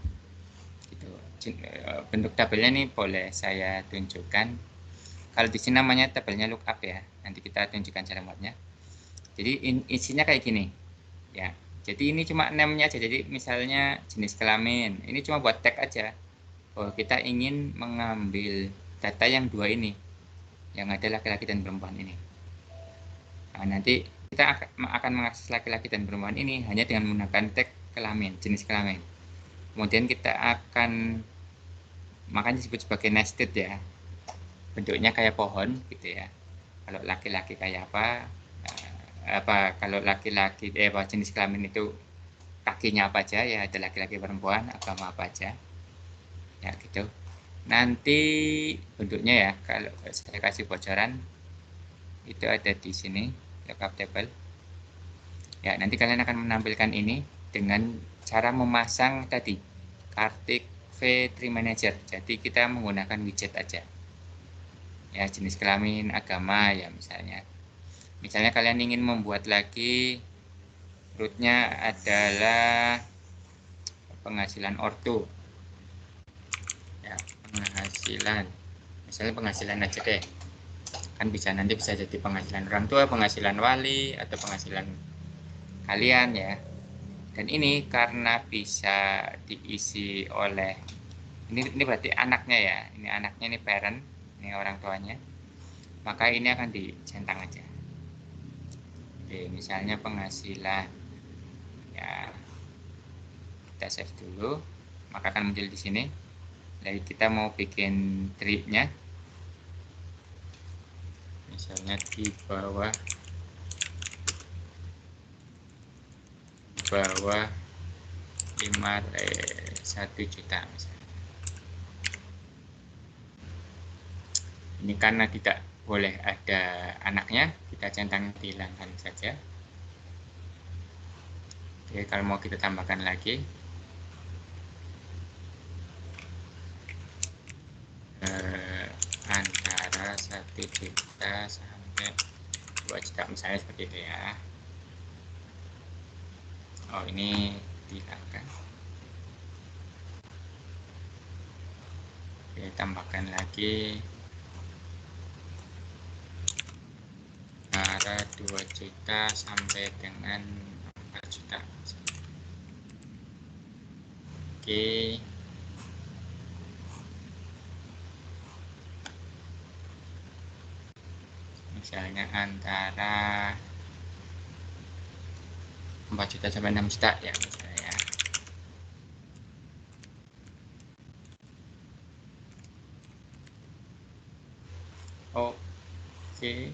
Speaker 1: bentuk tabelnya ini boleh saya tunjukkan. Kalau di sini namanya tabelnya lookup ya. Nanti kita tunjukkan cara buatnya. Jadi isinya kayak gini. Ya. Jadi ini cuma name-nya aja. Jadi misalnya jenis kelamin. Ini cuma buat tag aja. Oh, kita ingin mengambil data yang dua ini. Yang ada laki-laki dan perempuan ini. Nah, nanti kita akan mengakses laki-laki dan perempuan ini hanya dengan menggunakan tag kelamin, jenis kelamin. Kemudian kita akan, makanya disebut sebagai nested ya. Bentuknya kayak pohon gitu ya. Kalau laki-laki kayak apa kalau laki-laki jenis kelamin itu kakinya apa aja ya, ada laki-laki perempuan, agama apa aja. Ya gitu. Nanti bentuknya ya, kalau saya kasih bocoran itu ada di sini, lookup table. Ya, nanti kalian akan menampilkan ini dengan cara memasang tadi Kartik V3 Manager. Jadi kita menggunakan widget aja. Ya, jenis kelamin, agama ya misalnya. Misalnya kalian ingin membuat lagi rootnya adalah penghasilan ortu. Ya, penghasilan. Misalnya penghasilan aja deh. Kan nanti bisa jadi penghasilan orang tua, penghasilan wali, atau penghasilan kalian ya. Dan ini karena bisa diisi oleh ini berarti anaknya ya, ini anaknya, ini parent, ini orang tuanya, maka ini akan dicentang aja. Oke, misalnya penghasilan ya, kita save dulu, maka akan muncul di sini. Jadi kita mau bikin tree-nya, misalnya di bawah 1 juta misalnya. Ini karena tidak boleh ada anaknya, kita centang dihilangkan saja. Oke, kalau mau kita tambahkan lagi antara 1 juta sampai 2 juta misalnya, seperti itu ya. Oh, ini dihilangkan. Oke, tambahkan lagi antara 2 juta sampai dengan 4 juta. Oke. Misalnya antara 4 juta sampai 6 juta ya misalnya ya. Oke.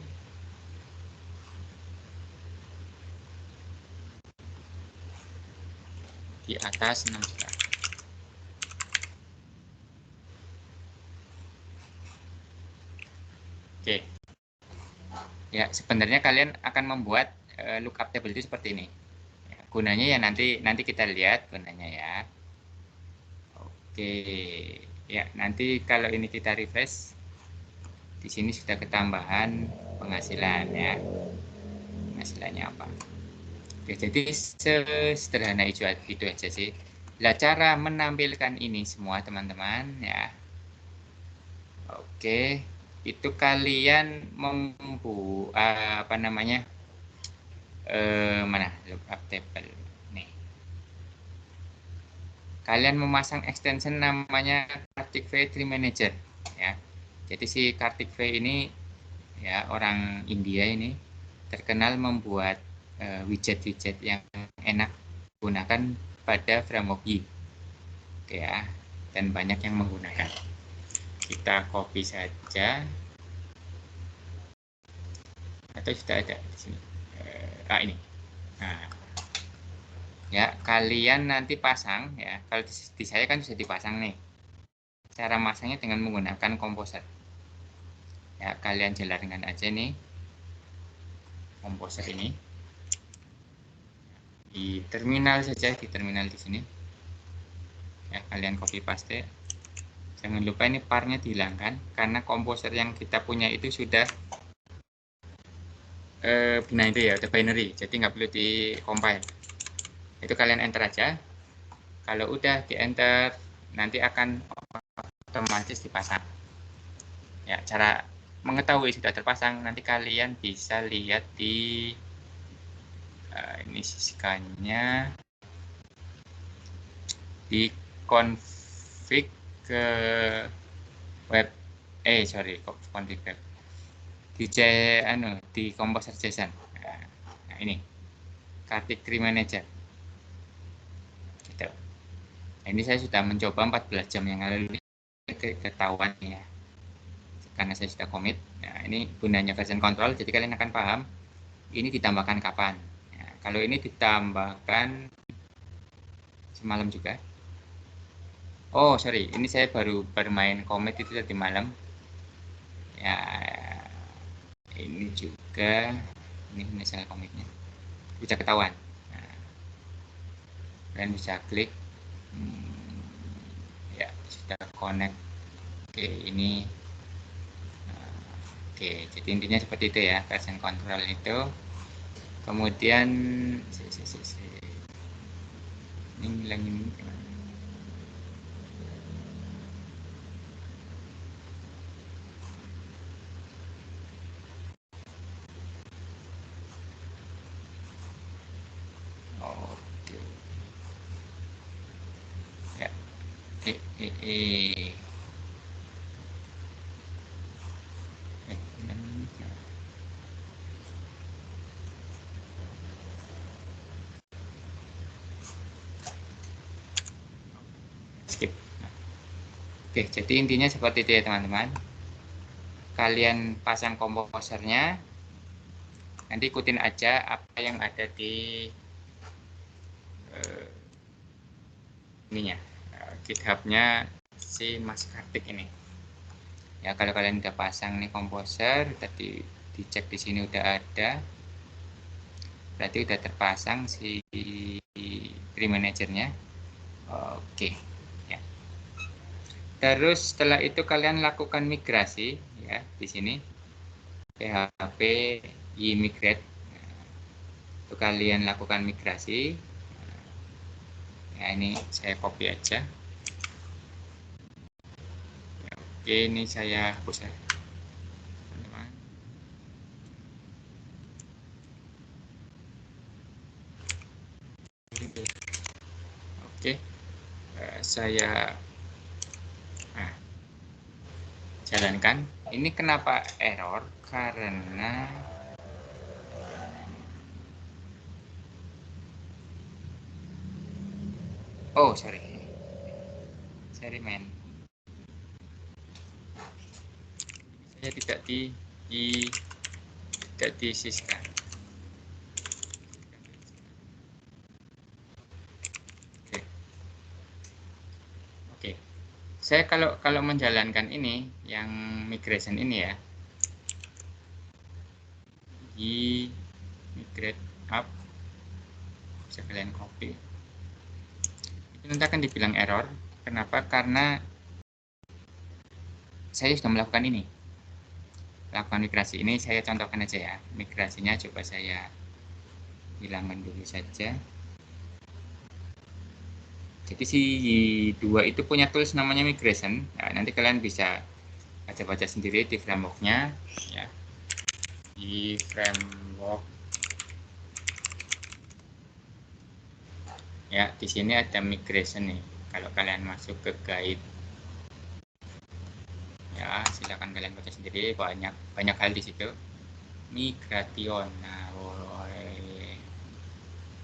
Speaker 1: Di atas 6 juta. Oke. Ya, sebenarnya kalian akan membuat lookup table itu seperti ini. Ya, gunanya ya nanti kita lihat gunanya ya. Oke. Ya, nanti kalau ini kita refresh, di sini sudah ketambahan penghasilan ya. Penghasilannya apa? Oke, jadi sederhana itu aja sih. Nah, cara menampilkan ini semua teman-teman ya. Oke, itu kalian apa namanya? Mana lookup table nih. Kalian memasang extension namanya Kartik V3 Manager ya. Jadi si Kartik V ini ya orang India ini terkenal membuat widget-widget yang enak gunakan pada framework Yi ya, dan banyak yang menggunakan. Kita copy saja atau sudah ada di sini. Ini. Nah, ya kalian nanti pasang ya. Kalau di saya kan sudah dipasang nih. Cara masangnya dengan menggunakan komposer. Ya, kalian jalankan aja nih komposer ini di terminal saja, di terminal di sini ya, kalian copy paste. Jangan lupa ini parnya dihilangkan karena komposer yang kita punya itu sudah binary ya, udah binary, jadi nggak perlu di compile. Itu kalian enter aja. Kalau udah di enter nanti akan otomatis dipasang. Ya, cara mengetahui sudah terpasang nanti kalian bisa lihat di ini siskannya di config ke web config web di Composer JSON. Nah, ini Kartik Manager. Gitu. Nah, ini saya sudah mencoba 14 jam yang lalu, ketahuan ya. Karena saya sudah commit. Nah, ini gunanya version control, jadi kalian akan paham ini ditambahkan kapan. Nah, kalau ini ditambahkan semalam juga. Oh, sorry, ini saya baru bermain commit itu tadi malam. Ya, ini juga, ini misalnya commitnya. Bisa ketahuan. Nah, kalian bisa klik. Ya, sudah connect. Oke, ini. Oke, jadi intinya seperti itu ya, version control itu. Kemudian, ini ngilangin gimana? Oke. Ya. Skip. Oke, jadi intinya seperti itu ya teman-teman. Kalian pasang komposernya, nanti ikutin aja apa yang ada di ininya, GitHub-nya si Mas Kartik ini. Ya, kalau kalian udah pasang nih komposer, tadi dicek di sini udah ada, berarti udah terpasang si Tree Manager-nya. Oke, ya. Terus setelah itu kalian lakukan migrasi ya di sini PHP ymigrate. Itu kalian lakukan migrasi. Ya, ini saya copy aja. Oke, ini saya hapus ya. Teman-teman. Oke, saya jalankan. Ini kenapa error? Karena sorry men, saya tidak tidak disiskan. Oke. Saya kalau menjalankan ini yang migration ini ya, di migrate up, bisa kalian copy. Itu nanti akan dibilang error. Kenapa? Karena saya sudah melakukan ini. Lakukan migrasi ini, saya contohkan aja ya. Migrasinya coba saya hilangkan dulu saja. Jadi si dua itu punya tools namanya migration. Nah, nanti kalian bisa baca-baca sendiri di frameworknya, ya. Di framework, ya. Di sini ada migration nih. Kalau kalian masuk ke guide, ya silakan kalian baca sendiri. Banyak hal di situ. Migration. Nah,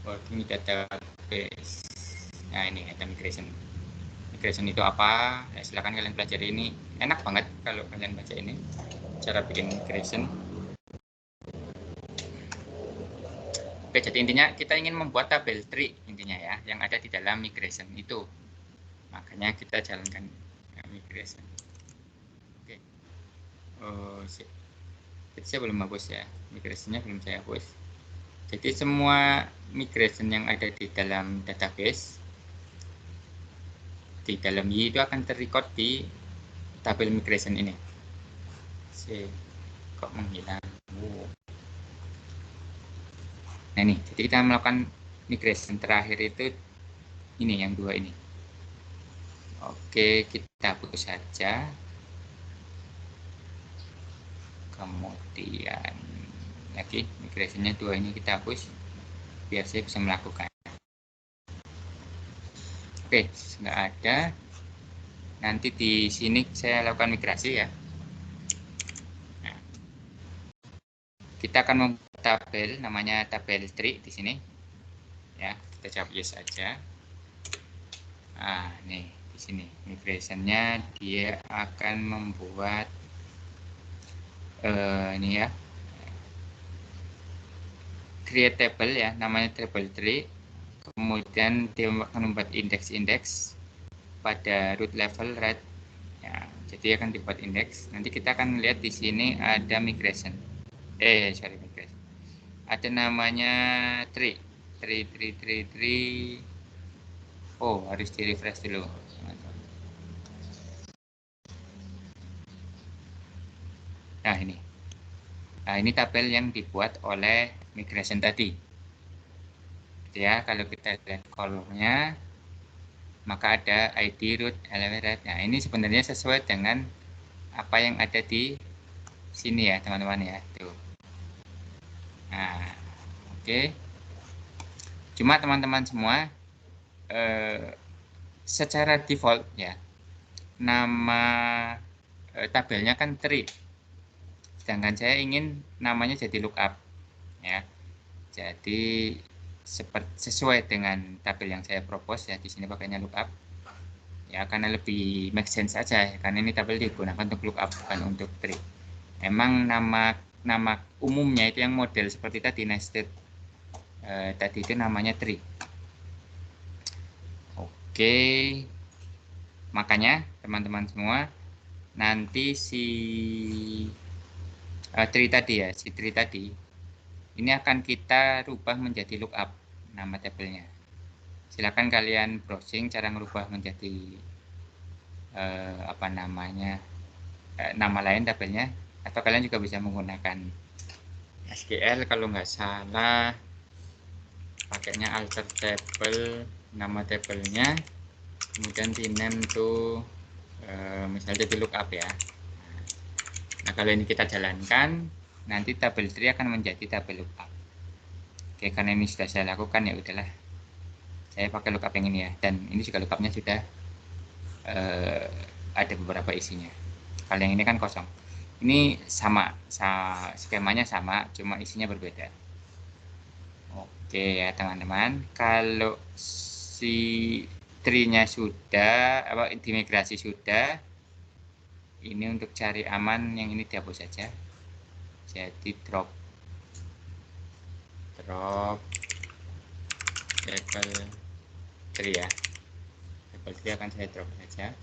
Speaker 1: working database. Nah, ini ada migration. Migration itu apa? Ya, silakan kalian pelajari ini. Enak banget kalau kalian baca ini. Cara bikin migration. Oke, jadi intinya kita ingin membuat tabel tree intinya ya, yang ada di dalam migration itu. Makanya kita jalankan migration. Oke. Jadi saya belum hapus ya. Migrationnya belum saya hapus. Jadi semua migration yang ada di dalam database di dalam Y itu akan terrecord di tabel migration ini. Kok menghilang? Nah ini, jadi kita melakukan migration terakhir itu ini yang dua ini. Oke, kita hapus saja. Kemudian lagi migrasinya 2 ini kita hapus biar saya bisa melakukan. Oke, nggak ada. Nanti di sini saya lakukan migrasi ya. Nah, kita akan membuat tabel, namanya tabel tree di sini. Ya, kita jawab yes aja. Nih di sini migrationnya dia akan membuat ini ya, create table ya, namanya table tree. Kemudian dia akan membuat indeks-indeks pada root level right ya, jadi akan dibuat indeks. Nanti kita akan lihat di sini ada migration migration, ada namanya tree. Oh, harus di refresh dulu. Nah ini tabel yang dibuat oleh migration tadi ya. Kalau kita lihat kolomnya, maka ada ID root element. Nah ini sebenarnya sesuai dengan apa yang ada di sini ya teman-teman ya. Tuh. Nah, oke. Cuma teman-teman semua secara default ya, nama tabelnya kan tree. Sedangkan saya ingin namanya jadi lookup ya. Jadi sesuai dengan tabel yang saya propose ya, di sini pakainya lookup. Ya karena lebih make sense saja karena ini tabel digunakan untuk lookup bukan untuk tree. Emang nama umumnya itu yang model seperti tadi nested tadi itu namanya tree. Oke, makanya teman-teman semua nanti si tree tadi ya, si tree tadi ini akan kita rubah menjadi lookup nama tabelnya. Silakan kalian browsing cara merubah menjadi apa namanya nama lain tabelnya, atau kalian juga bisa menggunakan SQL kalau nggak salah pakainya alter table, nama tabelnya kemudian rename to misalnya jadi lookup ya. Nah kalau ini kita jalankan nanti tabel tree akan menjadi tabel lookup. Oke, karena ini sudah saya lakukan ya udahlah saya pakai lookup yang ini ya, dan ini juga lookupnya sudah ada beberapa isinya. Kalau yang ini kan kosong. Ini sama skemanya sama, cuma isinya berbeda. Oke ya teman-teman, kalau si tree-nya sudah, dimigrasi sudah, ini untuk cari aman yang ini dihapus saja. Jadi drop table tree ya. Table tree akan saya drop saja.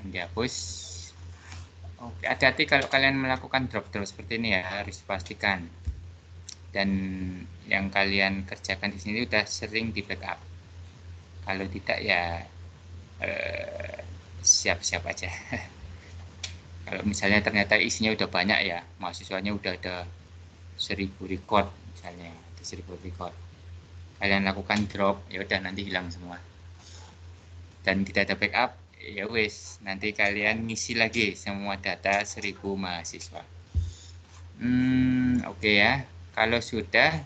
Speaker 1: Dihapus. Oke, hati-hati kalau kalian melakukan drop seperti ini ya, harus dipastikan. Dan yang kalian kerjakan di sini udah sering di backup. Kalau tidak ya siap-siap aja. Kalau misalnya ternyata isinya udah banyak ya, mahasiswanya udah ada 1000 record misalnya, ada 1000 record. Kalian lakukan drop, ya udah nanti hilang semua. Dan tidak ada backup, ya wes nanti kalian ngisi lagi semua data 1000 mahasiswa. Oke ya, kalau sudah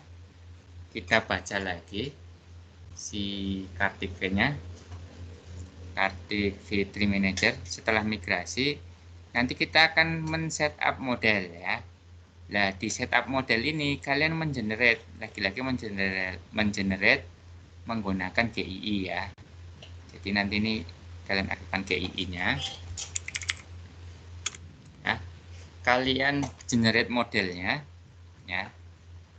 Speaker 1: kita baca lagi si Kartik-nya, Kartik V3 Manager. Setelah migrasi nanti kita akan men-setup model ya. Nah di setup model ini kalian mengenerate lagi-lagi mengenerate menggunakan GII ya. Jadi nanti ini kalian aktifkan GII-nya. Nah, kalian generate modelnya ya.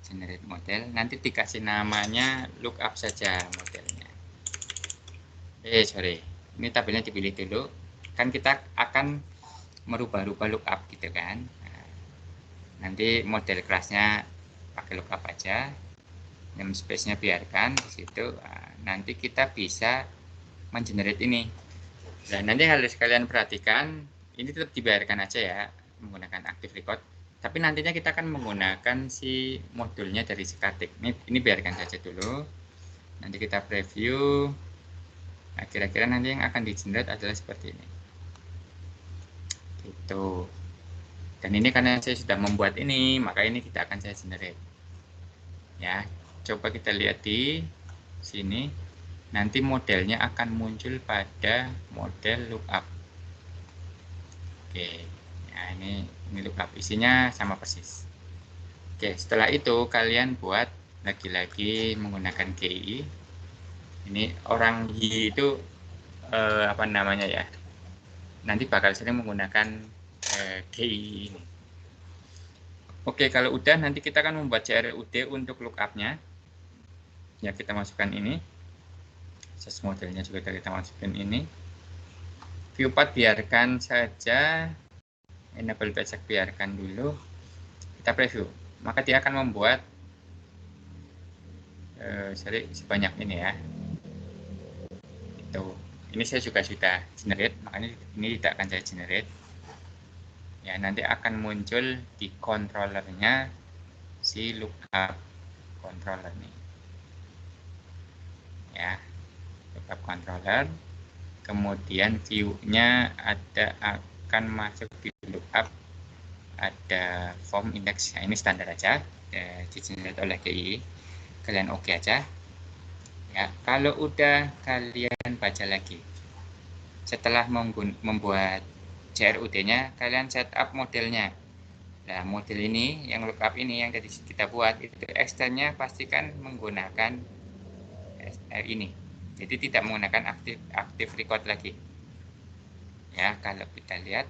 Speaker 1: Generate model, nanti dikasih namanya lookup saja modelnya. Sorry, ini tabelnya dipilih dulu. Kan kita akan merubah-rubah lookup gitu kan. Nah, nanti model kelasnya pakai lookup aja. Namespace-nya biarkan di situ. Nah, nanti kita bisa mengenerate ini. Nah, nanti harus kalian perhatikan, ini tetap dibiarkan aja ya, menggunakan active record. Tapi nantinya kita akan menggunakan si modulnya dari si Kartik. Ini biarkan saja dulu. Nanti kita preview. Nah, kira-kira nanti yang akan di-generate adalah seperti ini. Gitu. Dan ini karena saya sudah membuat ini, maka ini tidak akan saya generate. Ya, coba kita lihat di sini. Nanti modelnya akan muncul pada model lookup. Oke, nah ini lookup, isinya sama persis. Oke, setelah itu kalian buat lagi-lagi menggunakan GI. Ini orang Y itu apa namanya ya? Nanti bakal sering menggunakan GI ini. Oke, kalau udah nanti kita akan membuat CRUD untuk lookupnya. Ya, kita masukkan ini. Source modelnya juga kita masukin ini. View path biarkan saja. Enable basic biarkan dulu. Kita preview. Maka dia akan membuat sebanyak ini ya. Itu. Ini saya juga sudah generate, makanya ini tidak akan saya generate. Ya, nanti akan muncul di controllernya si lookup controller nih. Ya, lookup controller. Kemudian view-nya akan masuk di lookup, ada form index. Nah, ini standar aja, di-generate oleh GI. Kalian oke aja. Ya, kalau udah kalian baca lagi. Setelah membuat CRUD-nya, kalian setup modelnya. Nah, model ini, yang lookup ini yang tadi kita buat, itu extend-nya pastikan menggunakan ini. Jadi tidak menggunakan active record lagi. Ya, kalau kita lihat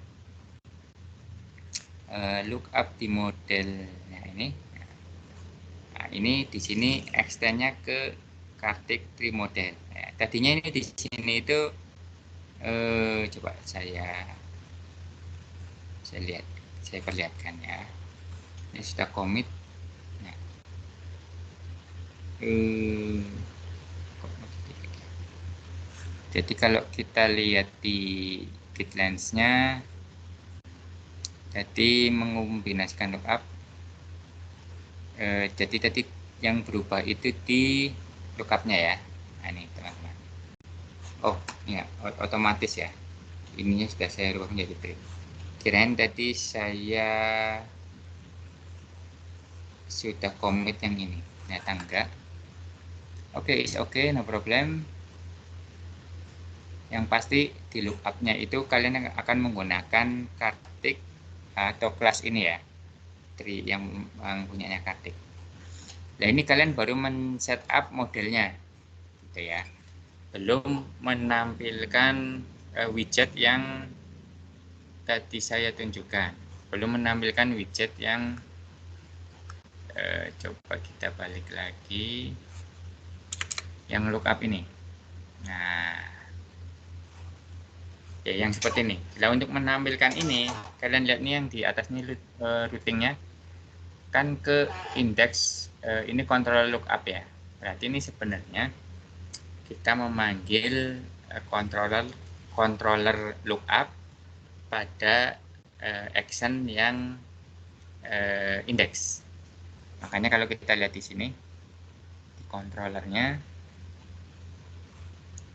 Speaker 1: lookup di modelnya ini. Nah, ini di sini extend-nya ke Kartik Tree Model. Nah, tadinya ini di sini itu coba saya lihat, saya perlihatkan ya. Ini sudah commit. Nah, jadi kalau kita lihat di guidelines-nya, jadi mengombinasikan lookup. Jadi tadi yang berubah itu di lookupnya ya. Nah, ini teman-teman. Oh ya, otomatis ya. Ininya sudah saya rubah menjadi print. Kirain tadi saya sudah commit yang ini, ternyata enggak. Oke, is okay, no problem. Yang pasti di lookupnya itu kalian akan menggunakan Kartik atau kelas ini ya, tree yang punyanya Kartik. Nah, ini kalian baru men-setup modelnya, gitu ya. Belum menampilkan widget yang tadi saya tunjukkan. Belum menampilkan widget yang coba kita balik lagi, yang lookup ini. Nah, ya yang seperti ini. Nah, untuk menampilkan ini, kalian lihat nih yang di atas ini routingnya kan ke index ini controller lookup ya. Berarti ini sebenarnya kita memanggil controller lookup pada action yang index. Makanya kalau kita lihat di sini di controllernya,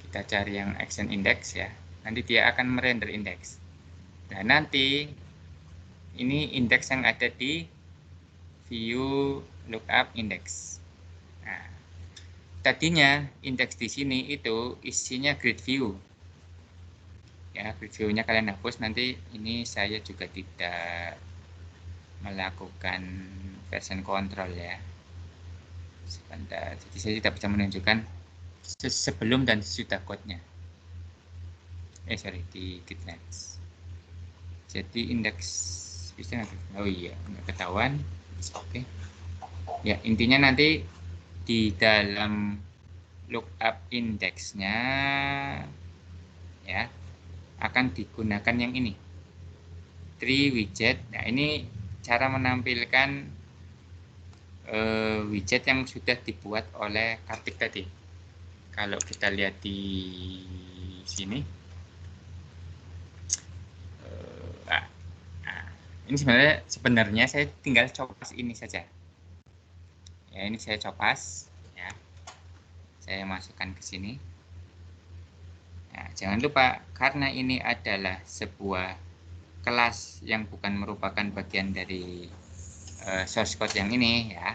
Speaker 1: kita cari yang action index ya. Nanti dia akan merender index. Nah, nanti ini indeks yang ada di view lookup index. Nah, tadinya indeks di sini itu isinya grid view. Ya, grid view-nya kalian hapus. Nanti ini saya juga tidak melakukan version control ya. Sebentar, jadi saya tidak bisa menunjukkan sebelum dan sesudah code-nya. Sorry, di guidelines. Jadi indeks bisa, oh iya, nggak ketahuan. Oke. Ya, intinya nanti di dalam lookup indeksnya ya akan digunakan yang ini, tree widget. Nah, ini cara menampilkan widget yang sudah dibuat oleh Kartik tadi. Kalau kita lihat di sini, ini sebenarnya saya tinggal copas ini saja. Ya, ini saya copas ya. Saya masukkan ke sini. Nah, jangan lupa karena ini adalah sebuah kelas yang bukan merupakan bagian dari source code yang ini ya,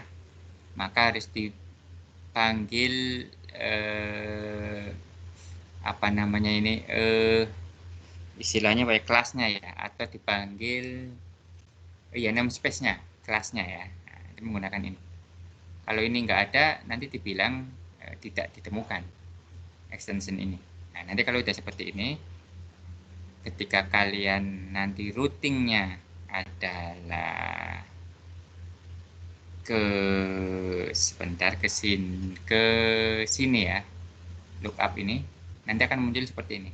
Speaker 1: maka harus dipanggil apa namanya ini istilahnya pakai kelasnya ya, atau dipanggil ya namespace-nya, kelasnya ya. Nah, itu menggunakan ini. Kalau ini nggak ada, nanti dibilang tidak ditemukan extension ini. Nah, nanti kalau udah seperti ini, ketika kalian nanti routingnya adalah sebentar ke sini ya, lookup ini nanti akan muncul seperti ini.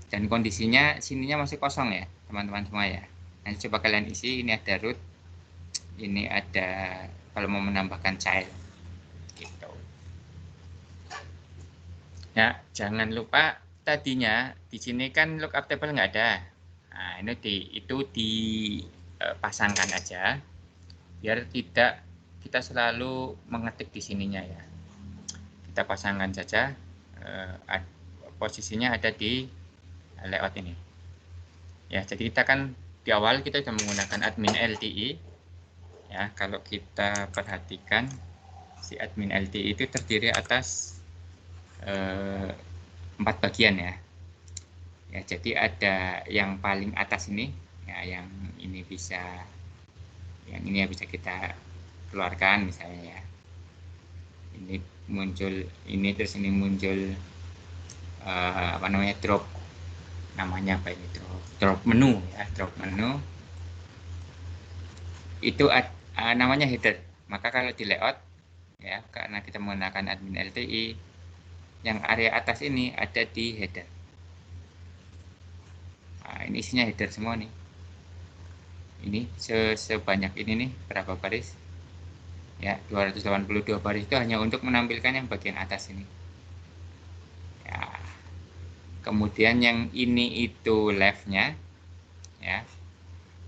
Speaker 1: Dan kondisinya sininya masih kosong ya, teman-teman semua ya. Nanti coba kalian isi, ini ada root, ini ada kalau mau menambahkan child gitu. Ya, jangan lupa tadinya di sini kan lookup table nggak ada. Nah, ini itu dipasangkan aja biar tidak kita selalu mengetik di sininya ya. Kita pasangkan saja posisinya ada di layout ini. Ya, jadi kita kan di awal kita sudah menggunakan admin LTI. Ya, kalau kita perhatikan si admin LTI itu terdiri atas 4 bagian ya. Ya, jadi ada yang paling atas ini, ya, yang ini bisa kita keluarkan misalnya ya. Ini muncul ini, terus ini muncul apa namanya, drop, namanya apa ini, drop menu ya, drop menu itu namanya header. Maka kalau di layout ya, karena kita menggunakan admin LTI, yang area atas ini ada di header. Nah, ini isinya header semua nih. Ini sebanyak ini nih, berapa baris? Ya, 282 baris itu hanya untuk menampilkan yang bagian atas ini. Ya. Kemudian yang ini itu left-nya ya.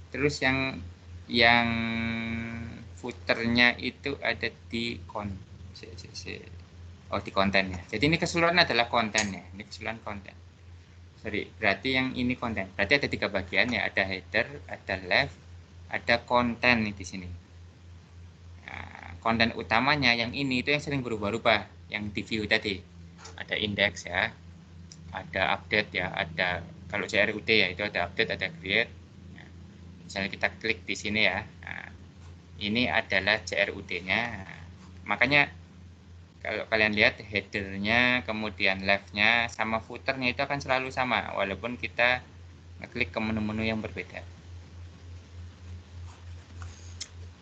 Speaker 1: Terus yang footer-nya itu ada di di konten ya. Jadi ini keseluruhan adalah konten ya. Ini keseluruhan konten. Sorry, berarti yang ini konten. Berarti ada 3 bagian ya, ada header, ada left, ada konten di sini. Nah, konten utamanya yang ini itu yang sering berubah-ubah, yang di view tadi. Ada index ya, ada update ya, ada kalau CRUD ya itu ada update, ada create. Nah, misalnya kita klik di sini ya. Nah, ini adalah CRUD-nya. Nah, makanya kalau kalian lihat header-nya, kemudian left-nya, sama footer-nya itu akan selalu sama, walaupun kita ngeklik ke menu-menu yang berbeda.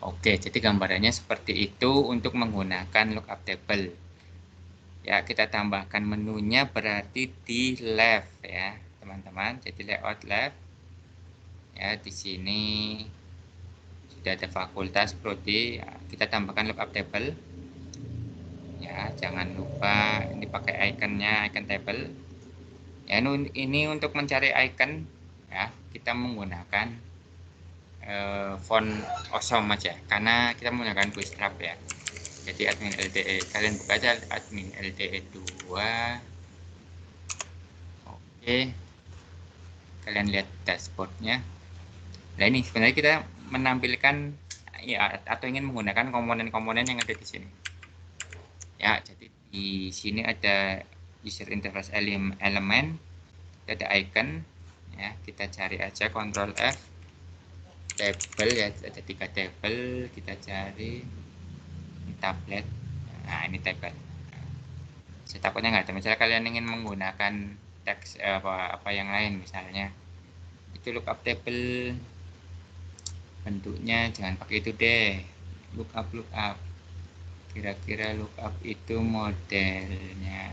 Speaker 1: Oke, jadi gambarannya seperti itu untuk menggunakan lookup table. Ya, kita tambahkan menunya berarti di left ya, teman-teman. Jadi layout left. Ya, di sini sudah ada fakultas prodi, ya, kita tambahkan lookup table. Ya, jangan lupa ini pakai ikonnya, icon table. Ya, ini untuk mencari icon ya, kita menggunakan font awesome aja karena kita menggunakan bootstrap ya. Jadi admin LTE, kalian buka aja admin LTE 2. Oke, kalian lihat dashboardnya. Nah, ini sebenarnya kita menampilkan ya, atau ingin menggunakan komponen-komponen yang ada di sini. Ya, jadi di sini ada user interface element, ada icon ya, kita cari aja Ctrl F, table ya, ada 3 table, kita cari ini tablet. Nah, ini table. Saya takutnya nggak ada, misalnya kalian ingin menggunakan teks apa yang lain, misalnya itu lookup table bentuknya jangan pakai itu deh, lookup kira-kira lookup itu modelnya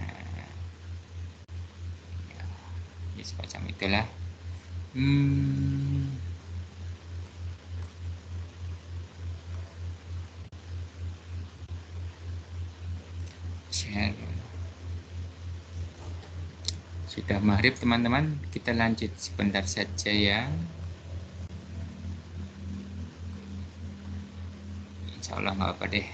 Speaker 1: ya, semacam itulah. Share. Sudah maghrib teman-teman, kita lanjut sebentar saja ya. Insya Allah nggak apa deh.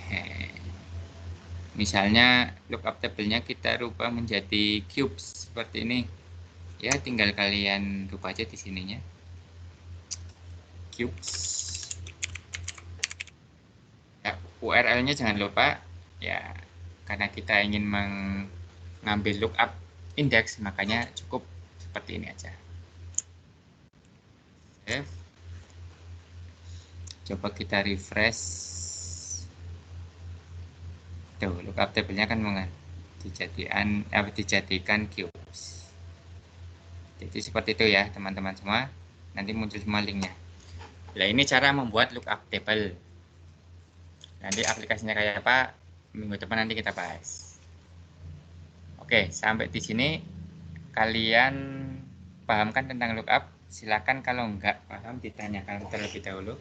Speaker 1: Misalnya lookup tabelnya kita rubah menjadi cubes seperti ini. Ya, tinggal kalian rubah aja di sininya. Cubes. Ya, URL-nya jangan lupa ya, karena kita ingin mengambil lookup index, makanya cukup seperti ini aja. Save. Coba kita refresh. Tuh, lookup tabelnya kan dijadikan cubes. Jadi seperti itu ya teman-teman semua. Nanti muncul semua linknya. Nah, ini cara membuat lookup table. Nanti aplikasinya kayak apa, minggu depan nanti kita bahas. Oke, sampai di sini kalian pahamkan tentang lookup? Silakan, kalau enggak paham ditanyakan terlebih dahulu.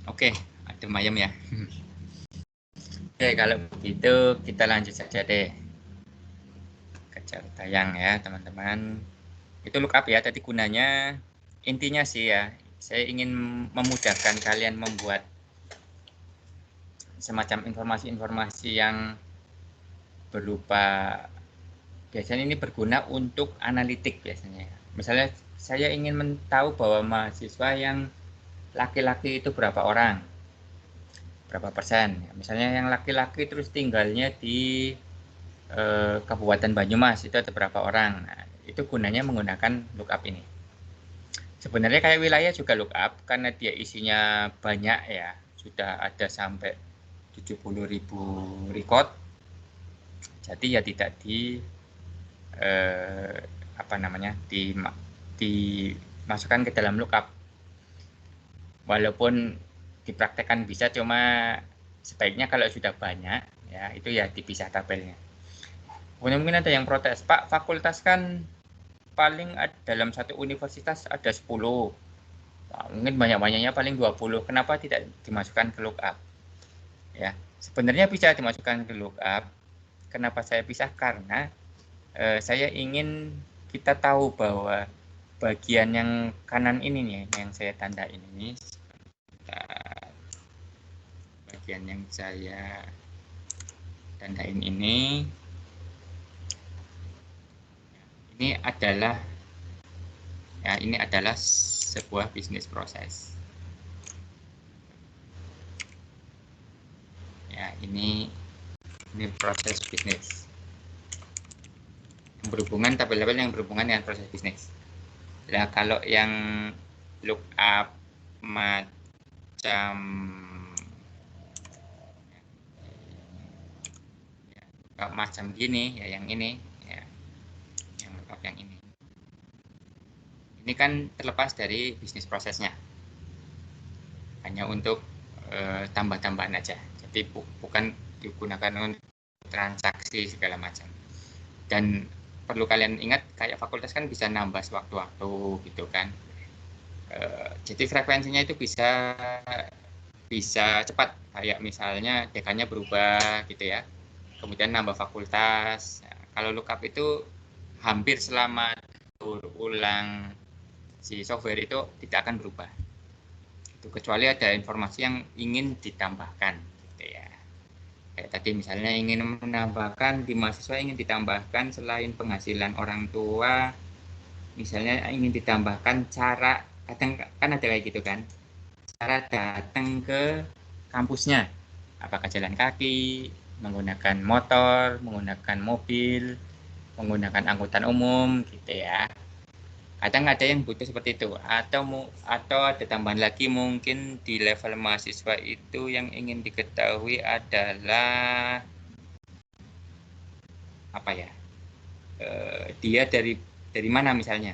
Speaker 1: Oke, adem ayem ya. Oke, kalau begitu kita lanjut saja deh. Kejar tayang ya teman-teman. Itu lookup ya, tadi gunanya intinya sih ya, saya ingin memudahkan kalian membuat semacam informasi-informasi yang berupa, biasanya ini berguna untuk analitik biasanya. Misalnya saya ingin tahu bahwa mahasiswa yang laki-laki itu berapa orang, berapa persen. Misalnya yang laki-laki terus tinggalnya di Kabupaten Banyumas itu ada berapa orang. Nah, itu gunanya menggunakan lookup ini. Sebenarnya kayak wilayah juga lookup karena dia isinya banyak ya, sudah ada sampai 70.000 record. Jadi ya tidak dimasukkan ke dalam lookup. Walaupun dipraktekkan bisa, cuma sebaiknya kalau sudah banyak ya itu ya dipisah tabelnya. Kemudian mungkin ada yang protes, Pak, fakultas kan paling dalam satu universitas ada 10. Nah, mungkin banyak-banyaknya paling 20. Kenapa tidak dimasukkan ke lookup? Ya, sebenarnya bisa dimasukkan ke lookup. Kenapa saya pisah? Karena saya ingin kita tahu bahwa bagian yang kanan ini nih, yang saya tandain ini, bagian yang saya tandain ini adalah sebuah bisnis proses. Ya, ini proses bisnis. Yang berhubungan, tabel-tabel yang berhubungan dengan proses bisnis. Nah, kalau yang lookup macam gini ya, yang ini ya, yang lookup yang ini kan terlepas dari bisnis prosesnya, hanya untuk tambah-tambahan aja, jadi bukan digunakan untuk transaksi segala macam. Dan perlu kalian ingat, kayak fakultas kan bisa nambah sewaktu-waktu gitu kan. Jadi frekuensinya itu bisa cepat, kayak misalnya dekannya berubah gitu ya, kemudian nambah fakultas. Nah, kalau lookup itu hampir selama berulang si software itu tidak akan berubah. Itu kecuali ada informasi yang ingin ditambahkan gitu ya. Kayak tadi misalnya ingin menambahkan di mahasiswa, ingin ditambahkan selain penghasilan orang tua, misalnya ingin ditambahkan cara, kadang kan ada kayak gitu kan, cara datang ke kampusnya, apakah jalan kaki, menggunakan motor, menggunakan mobil, menggunakan angkutan umum gitu ya. Kadang ada yang butuh seperti itu, atau ada tambahan lagi, mungkin di level mahasiswa itu yang ingin diketahui adalah apa ya, dia dari mana, misalnya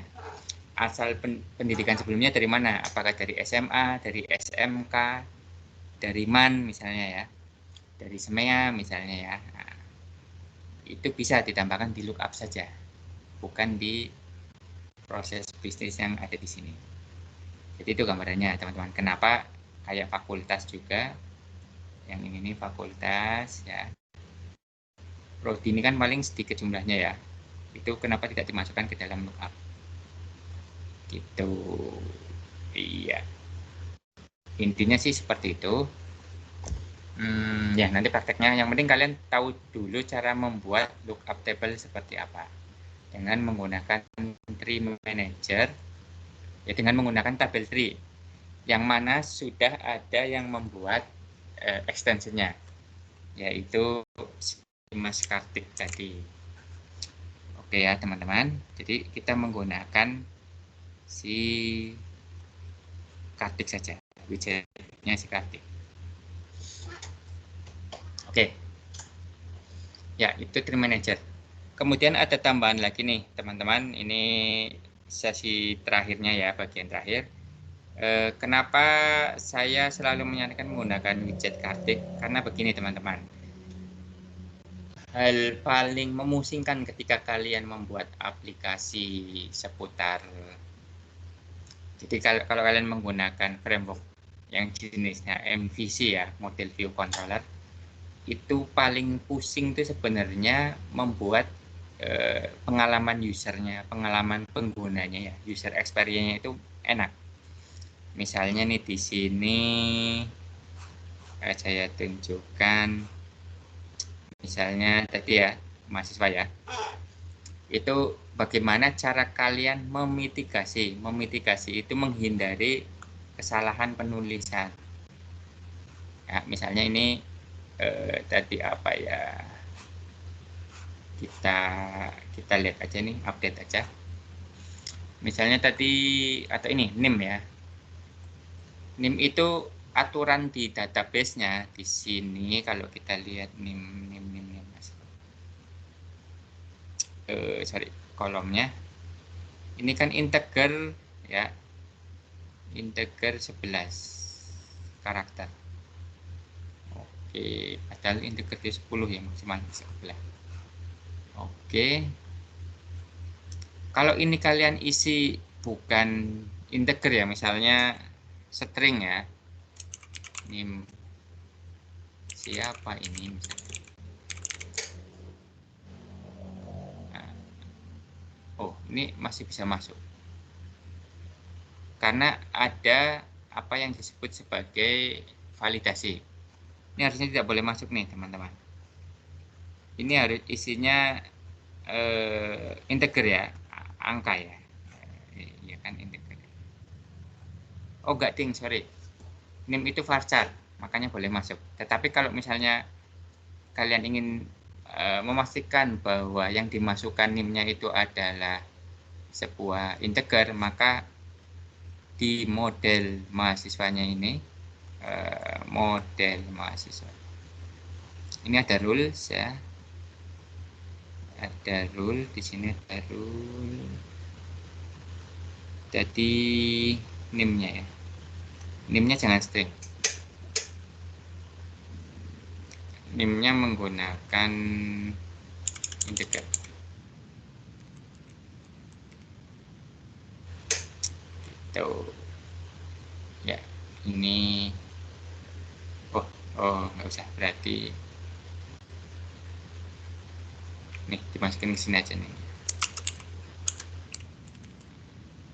Speaker 1: asal pendidikan sebelumnya dari mana, apakah dari SMA, dari SMK, dari MAN misalnya ya, dari SMEA misalnya ya. Nah, itu bisa ditambahkan di lookup saja, bukan di proses bisnis yang ada di sini. Jadi itu gambarannya teman-teman. Kenapa kayak fakultas juga. Yang ini fakultas ya. Prodi ini kan paling sedikit jumlahnya ya. Itu kenapa tidak dimasukkan ke dalam lookup? Gitu. Iya. Intinya sih seperti itu. Ya nanti prakteknya. Yang penting kalian tahu dulu cara membuat lookup table seperti apa. Dengan menggunakan tree manager, ya dengan menggunakan tabel tree. Yang mana sudah ada yang membuat ekstensinya, yaitu Mas Kartik tadi. Oke ya teman-teman, jadi kita menggunakan si Kartik saja, widgetnya si Kartik. Oke, ya itu tree manager. Kemudian ada tambahan lagi nih teman-teman, ini sesi terakhirnya ya, bagian terakhir. Kenapa saya selalu menyarankan menggunakan widget Kartik? Karena begini teman-teman, hal paling memusingkan ketika kalian membuat aplikasi seputar, jadi kalau kalian menggunakan framework yang jenisnya MVC ya, Model View Controller, itu paling pusing itu sebenarnya membuat pengalaman usernya, pengalaman penggunanya ya, user experience-nya itu enak. Misalnya nih di sini saya tunjukkan, misalnya tadi ya mahasiswa ya, itu bagaimana cara kalian memitigasi itu menghindari kesalahan penulisan ya. Misalnya ini tadi apa ya, kita lihat aja nih, update aja. Misalnya tadi, atau ini NIM ya, NIM itu aturan di database-nya. Di sini kalau kita lihat NIM kolomnya ini kan integer ya, integer 11 karakter. Oke, padahal integer 10 ya, maksimal 11. Oke, kalau ini kalian isi bukan integer ya, misalnya string ya, NIM siapa ini misalnya. Nah, oh ini masih bisa masuk karena ada apa yang disebut sebagai validasi. Ini harusnya tidak boleh masuk nih teman-teman. Ini harus isinya integer ya, angka ya. Iya kan, integer. Oh enggak ding, sorry. NIM itu varchar, makanya boleh masuk. Tetapi kalau misalnya kalian ingin memastikan bahwa yang dimasukkan NIM-nya itu adalah sebuah integer, maka di model mahasiswanya ini, model mahasiswa ini ada rules ya, ada rule di sini, ada rule. Jadi NIM-nya ya, NIM-nya jangan string, NIM-nya menggunakan integer. Tuh ya, ini oh nggak usah, berarti nih dimasukin ke sini aja nih.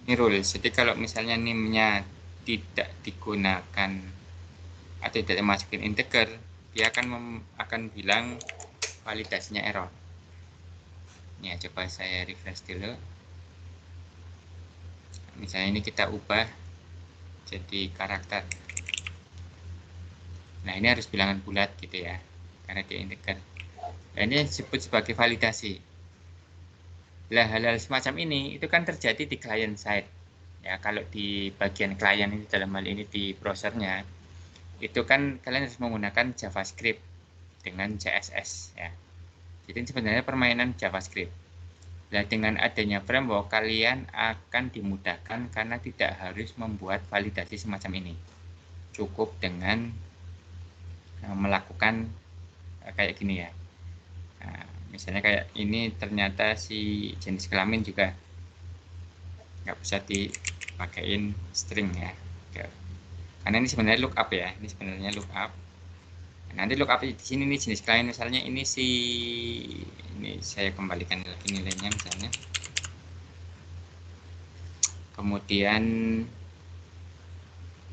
Speaker 1: Ini rules. Jadi kalau misalnya NIM-nya tidak digunakan atau tidak dimasukin integer, dia akan bilang validasinya error. Ya, coba saya refresh dulu. Misalnya ini kita ubah jadi karakter. Nah, ini harus bilangan bulat gitu ya, karena dia integer. Nah, ini disebut sebagai validasi. Nah, hal-hal semacam ini itu kan terjadi di client side. Ya, kalau di bagian klien ini, dalam hal ini di browsernya, itu kan kalian harus menggunakan JavaScript dengan CSS ya. Jadi sebenarnya permainan JavaScript. Nah, dengan adanya framework kalian akan dimudahkan karena tidak harus membuat validasi semacam ini. Cukup dengan melakukan kayak gini ya. Nah, misalnya kayak ini ternyata si jenis kelamin juga nggak bisa dipakein string ya. Karena ini sebenarnya lookup ya, ini sebenarnya lookup. Nanti lookup di sini nih jenis klien, misalnya ini saya kembalikan lagi nilainya misalnya. Kemudian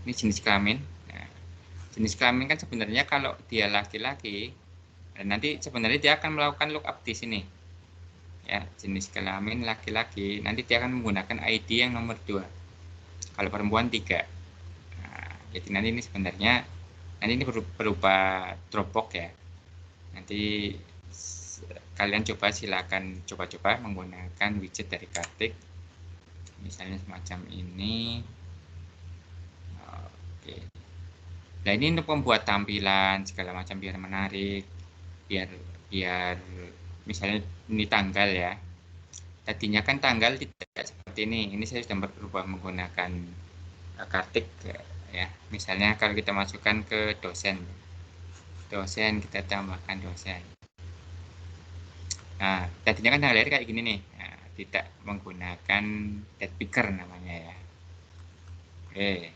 Speaker 1: ini jenis kelamin. Nah, jenis kelamin kan sebenarnya kalau dia laki-laki, nanti sebenarnya dia akan melakukan lookup di sini. Ya, jenis kelamin laki-laki, nanti dia akan menggunakan ID yang nomor 2. Kalau perempuan 3. Nah, jadi nanti ini sebenarnya ini berupa Dropbox ya. Nanti kalian silakan coba-coba menggunakan widget dari Kartik. Misalnya semacam ini. Oke. Nah, ini untuk membuat tampilan segala macam biar menarik, biar misalnya ini tanggal ya. Tadinya kan tanggal tidak seperti ini. Ini saya sudah berubah menggunakan Kartik ya. Misalnya kalau kita masukkan ke dosen, kita tambahkan dosen. Nah, tadinya kan tanggal lahir kayak gini nih. Nah, tidak menggunakan date picker namanya ya. Oke.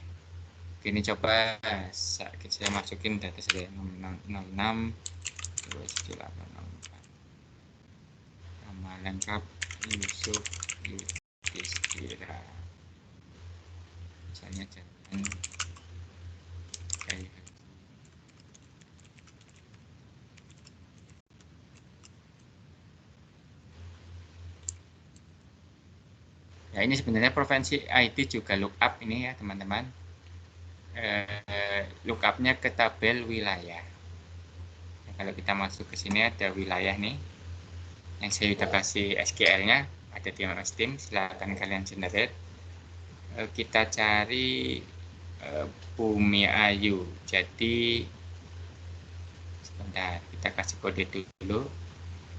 Speaker 1: Ini coba saya masukin data saya 06 27804. Nama lengkap Yusuf Yudhistira. Misalnya jangan kayak ya, ini sebenarnya provinsi IT juga lookup ini ya teman-teman. Lookupnya ke tabel wilayah. Nah, kalau kita masuk ke sini ada wilayah nih, yang saya sudah kasih SQL-nya ada di MS Team, silahkan kalian generate. Kita cari Bumi Ayu. Jadi sebentar, kita kasih kode dulu.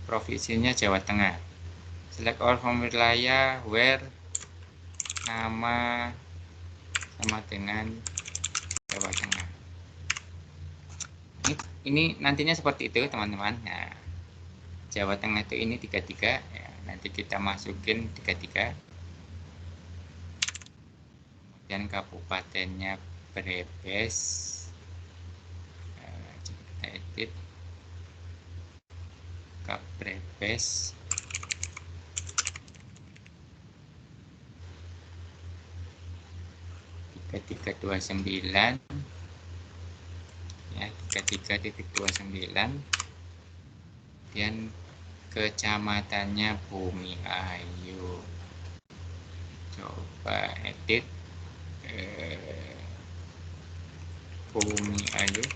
Speaker 1: Provinsinya Jawa Tengah. Select all from wilayah where nama sama dengan Jawa Tengah. Ini nantinya seperti itu teman-teman. Nah, Jawa Tengah itu ini 33 ya, nanti kita masukin 33. Kemudian kabupatennya Brebes. Coba kita edit Brebes. Tiga 29 ya, 33.29. Kemudian kecamatannya Bumi Ayu. Coba edit Bumi Ayu.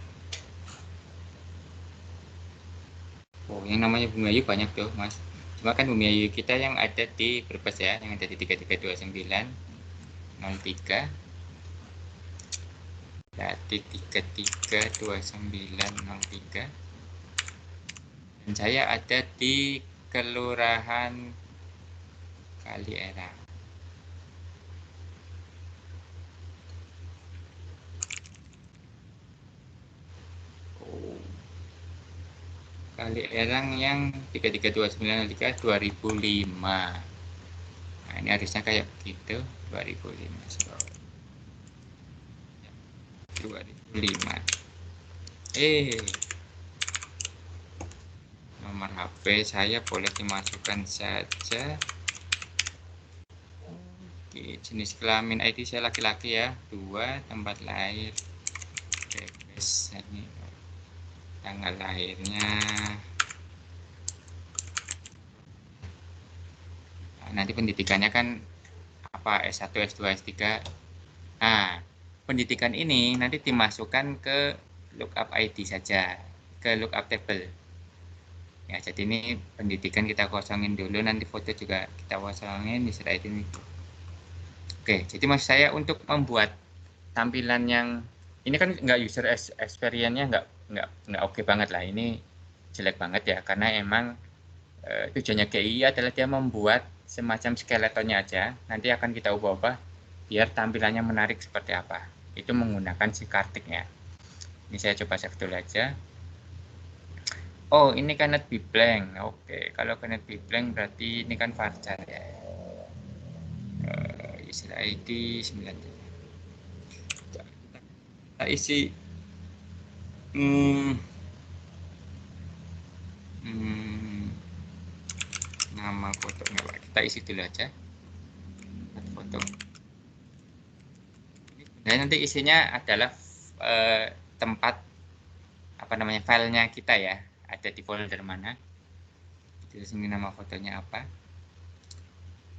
Speaker 1: Oh, yang namanya Bumi Ayu banyak tuh mas. Cuma kan Bumi Ayu kita yang ada di Brebes ya, yang ada di 332903. Berarti 332903. Dan saya ada di Kelurahan Kaliera. Oh. Kalierang yang 332903 2005. Nah, ini harusnya kayak begitu 2005. So, 2005. Nomor HP saya boleh dimasukkan saja. Oke, jenis kelamin ID saya laki-laki ya, 2, tempat lahir Brebes, ini tanggal lahirnya. Nah, nanti pendidikannya kan apa, S1, S2, S3. Nah, pendidikan ini nanti dimasukkan ke lookup ID saja, ke lookup table. Ya, jadi ini pendidikan kita kosongin dulu, nanti foto juga kita kosongin di slide ini. Oke, jadi maksud saya untuk membuat tampilan yang ini kan nggak user experience-nya nggak oke banget lah, ini jelek banget ya, karena emang tujuannya GI adalah dia membuat semacam skeletonnya aja, nanti akan kita ubah-ubah biar tampilannya menarik seperti apa. Itu menggunakan si Kartik ya. Ini saya coba save dulu aja. Oh, ini cannot be blank. Oke, kalau cannot be blank berarti ini kan varchar ya. User ID 9. Kita isi nama fotonya, Pak. Kita isi dulu aja foto. Nah, nanti isinya adalah tempat apa namanya filenya kita ya, ada di folder mana. Di sini nama fotonya apa.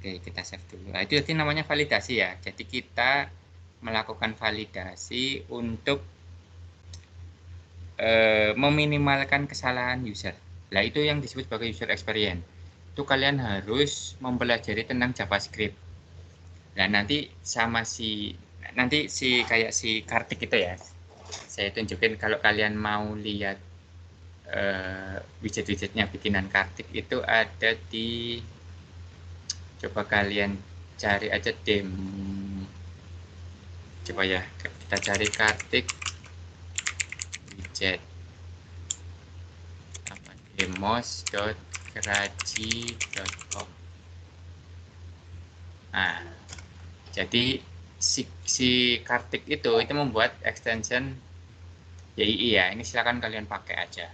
Speaker 1: Oke, kita save dulu. Nah, itu jadi namanya validasi ya. Jadi kita melakukan validasi untuk meminimalkan kesalahan user. Nah, itu yang disebut sebagai user experience. Itu kalian harus mempelajari tentang JavaScript. Nah, nanti kayak si Kartik itu ya. Saya tunjukin kalau kalian mau lihat widget-widgetnya bikinan Kartik itu ada di, coba kalian cari aja coba ya, kita cari Kartik widget demos.keraji.com. Nah, jadi si Kartik itu membuat extension YII ya. Ini silakan kalian pakai aja.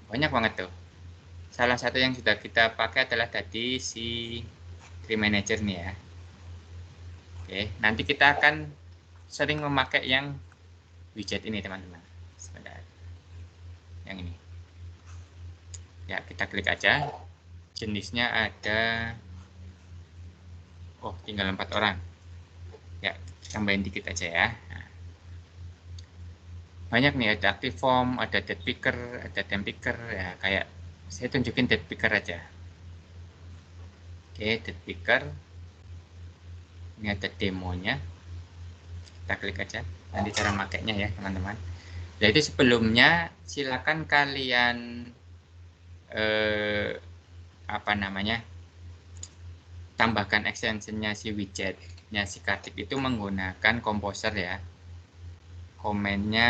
Speaker 1: Banyak banget tuh. Salah satu yang sudah kita pakai adalah tadi si Tree Manager nih ya. Oke, nanti kita akan sering memakai yang widget ini teman-teman. Sebentar. Yang ini. Ya, kita klik aja. Jenisnya ada, oh tinggal 4 orang. Ya, tambahin dikit aja ya. Nah, banyak nih, ada active form, ada date picker, ada time picker ya. Kayak saya tunjukin date picker aja. Oke, date picker. Ini ada demonya. Kita klik aja. Nanti cara makainya ya teman-teman. Jadi sebelumnya silakan kalian apa namanya, tambahkan extensionnya si widgetnya si Kartik itu menggunakan Composer ya. Komennya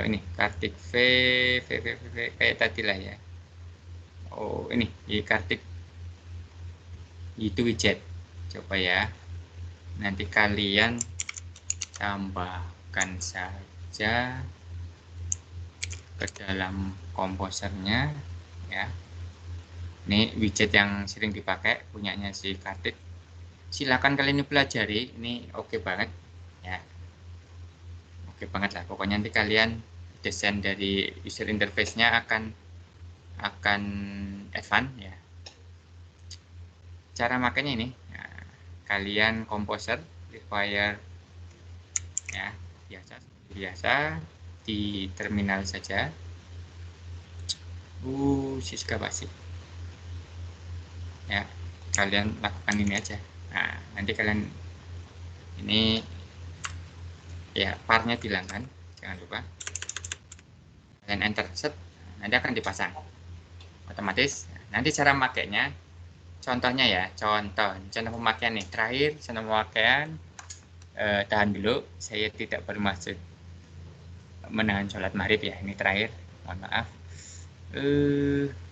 Speaker 1: ini Kartik V kayak tadi lah ya. Oh ini Kartik itu widget. Coba ya, nanti kalian tambahkan saja ke dalam komposernya ya. Ini widget yang sering dipakai punyanya si Kartik. Silakan kalian pelajari, ini oke banget ya. Oke banget lah, pokoknya nanti kalian desain dari user interface-nya akan advance ya. Cara makanya ini, nah, kalian Composer require ya, biasa di terminal saja. Siska basic ya, kalian lakukan ini aja. Nah, nanti kalian ini ya, parnya dihilangkan, jangan lupa kalian enter set, nanti akan dipasang otomatis. Nanti cara makainya, contohnya ya, contoh pemakaian nih terakhir. Contoh pemakaian, tahan dulu, saya tidak bermaksud menahan sholat maghrib ya, ini terakhir, mohon maaf.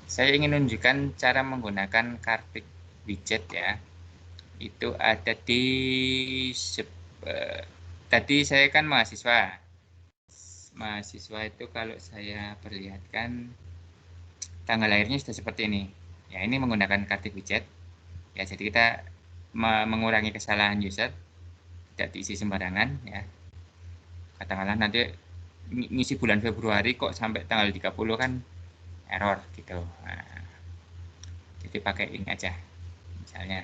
Speaker 1: Saya ingin menunjukkan cara menggunakan Kartik widget ya. Itu ada di tadi saya kan mahasiswa itu, kalau saya perlihatkan tanggal lahirnya sudah seperti ini ya. Ini menggunakan Kartik widget ya, jadi kita mengurangi kesalahan user, tidak diisi sembarangan ya. Katakanlah nanti ngisi bulan Februari kok sampai tanggal 30 kan error gitu. Nah, jadi pakai ini aja misalnya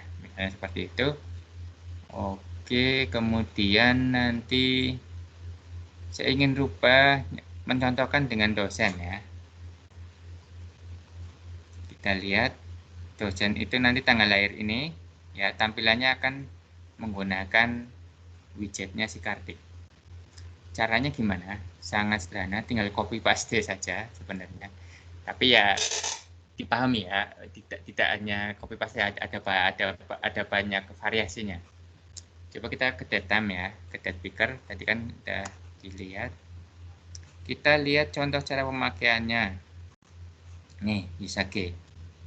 Speaker 1: seperti itu. Oke, kemudian nanti saya ingin rubah, mencontohkan dengan dosen ya. Kita lihat dosen itu nanti tanggal lahir ini ya, tampilannya akan menggunakan widgetnya si Kartik. Caranya gimana? Sangat sederhana, tinggal copy paste saja sebenarnya. Tapi ya dipahami ya, tidak hanya copy paste, ada banyak variasinya. Coba kita ke date time ya, ke date picker tadi kan udah dilihat. Kita lihat contoh cara pemakaiannya. Nih, bisa G.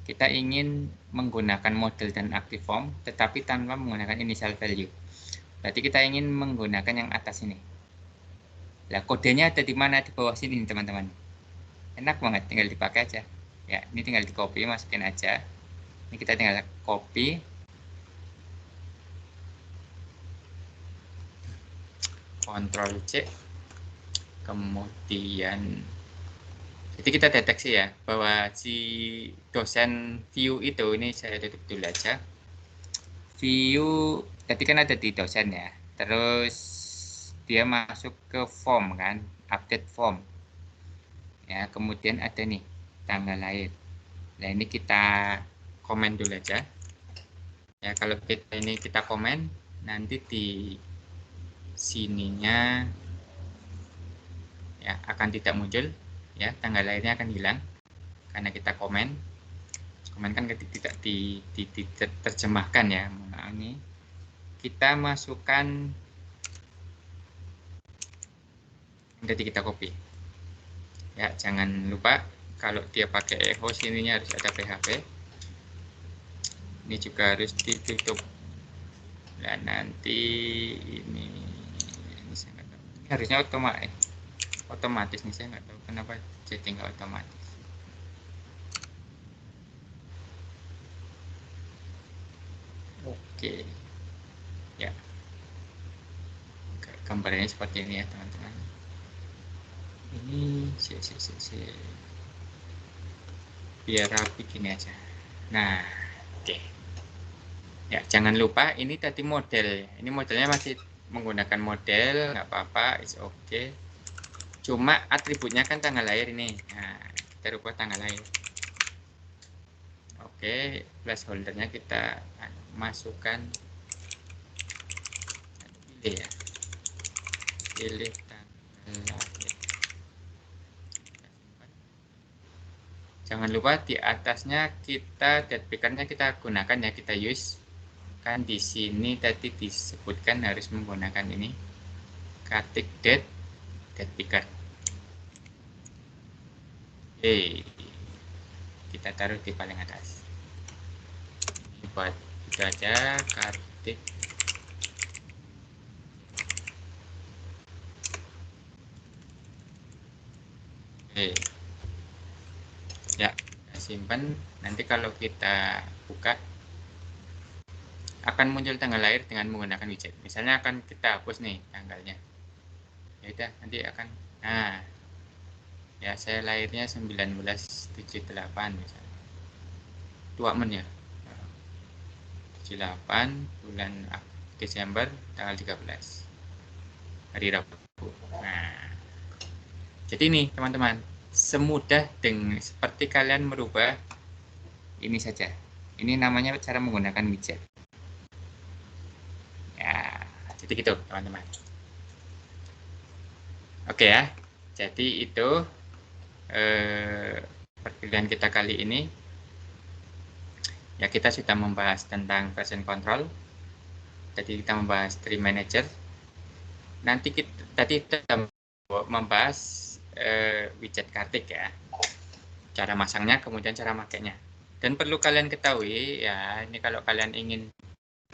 Speaker 1: kita ingin menggunakan model dan active form, tetapi tanpa menggunakan initial value. Berarti kita ingin menggunakan yang atas ini. Nah, kodenya ada di mana? Di bawah sini, teman-teman. Enak banget, tinggal dipakai aja. Ya, ini tinggal di copy, masukin aja. Ini kita tinggal copy. Ctrl C. Kemudian jadi kita deteksi ya bahwa si dosen view itu, ini saya tutup dulu aja. View tadi kan ada di dosen ya. Terus dia masuk ke form kan, update form. Ya, kemudian ada nih tanggal lahir. Nah, ini kita komen dulu aja. Ya, kalau kita komen, nanti di sininya ya akan tidak muncul, ya tanggal lahirnya akan hilang karena kita komen kan tidak diterjemahkan ya. Nah, ini kita masukkan, jadi kita copy ya, jangan lupa kalau dia pakai host ininya harus ada PHP, ini juga harus ditutup. Dan nanti ini saya nggak tahu, ini harusnya otomatis nih, saya nggak tahu kenapa jadi nggak otomatis. Oke ya, gambarnya seperti ini ya teman-teman. Ini biar rapi gini aja. Nah, oke ya, jangan lupa ini tadi model, ini modelnya masih menggunakan model, nggak apa-apa, it's okay. Cuma atributnya kan tanggal lahir ini. Nah, kita rubah tanggal lahir. Oke, placeholdernya kita masukkan, pilih ya, pilih tanggal lahir. Jangan lupa di atasnya kita date picker-nya kita gunakan ya, kita use. Kan di sini tadi disebutkan harus menggunakan ini, Kartik date picker. Kita taruh di paling atas. Ini buat itu aja, Kartik. Ya, kita simpan. Nanti kalau kita buka akan muncul tanggal lahir dengan menggunakan widget. Misalnya akan kita hapus nih tanggalnya. Ya udah, nanti akan, nah ya, saya lahirnya 1978 misalnya. 2 men ya. 78 bulan Desember tanggal 13. Hari Rabu. Nah, jadi ini teman-teman, semudah dengan seperti kalian merubah ini saja. Ini namanya cara menggunakan widget. Ya, jadi gitu teman-teman. Oke ya, jadi itu perkuliahan kita kali ini. Ya, kita sudah membahas tentang version control. Tadi kita membahas tree manager. Nanti kita membahas widget Kartik ya. Cara masangnya, kemudian cara makainya. Dan perlu kalian ketahui ya, ini kalau kalian ingin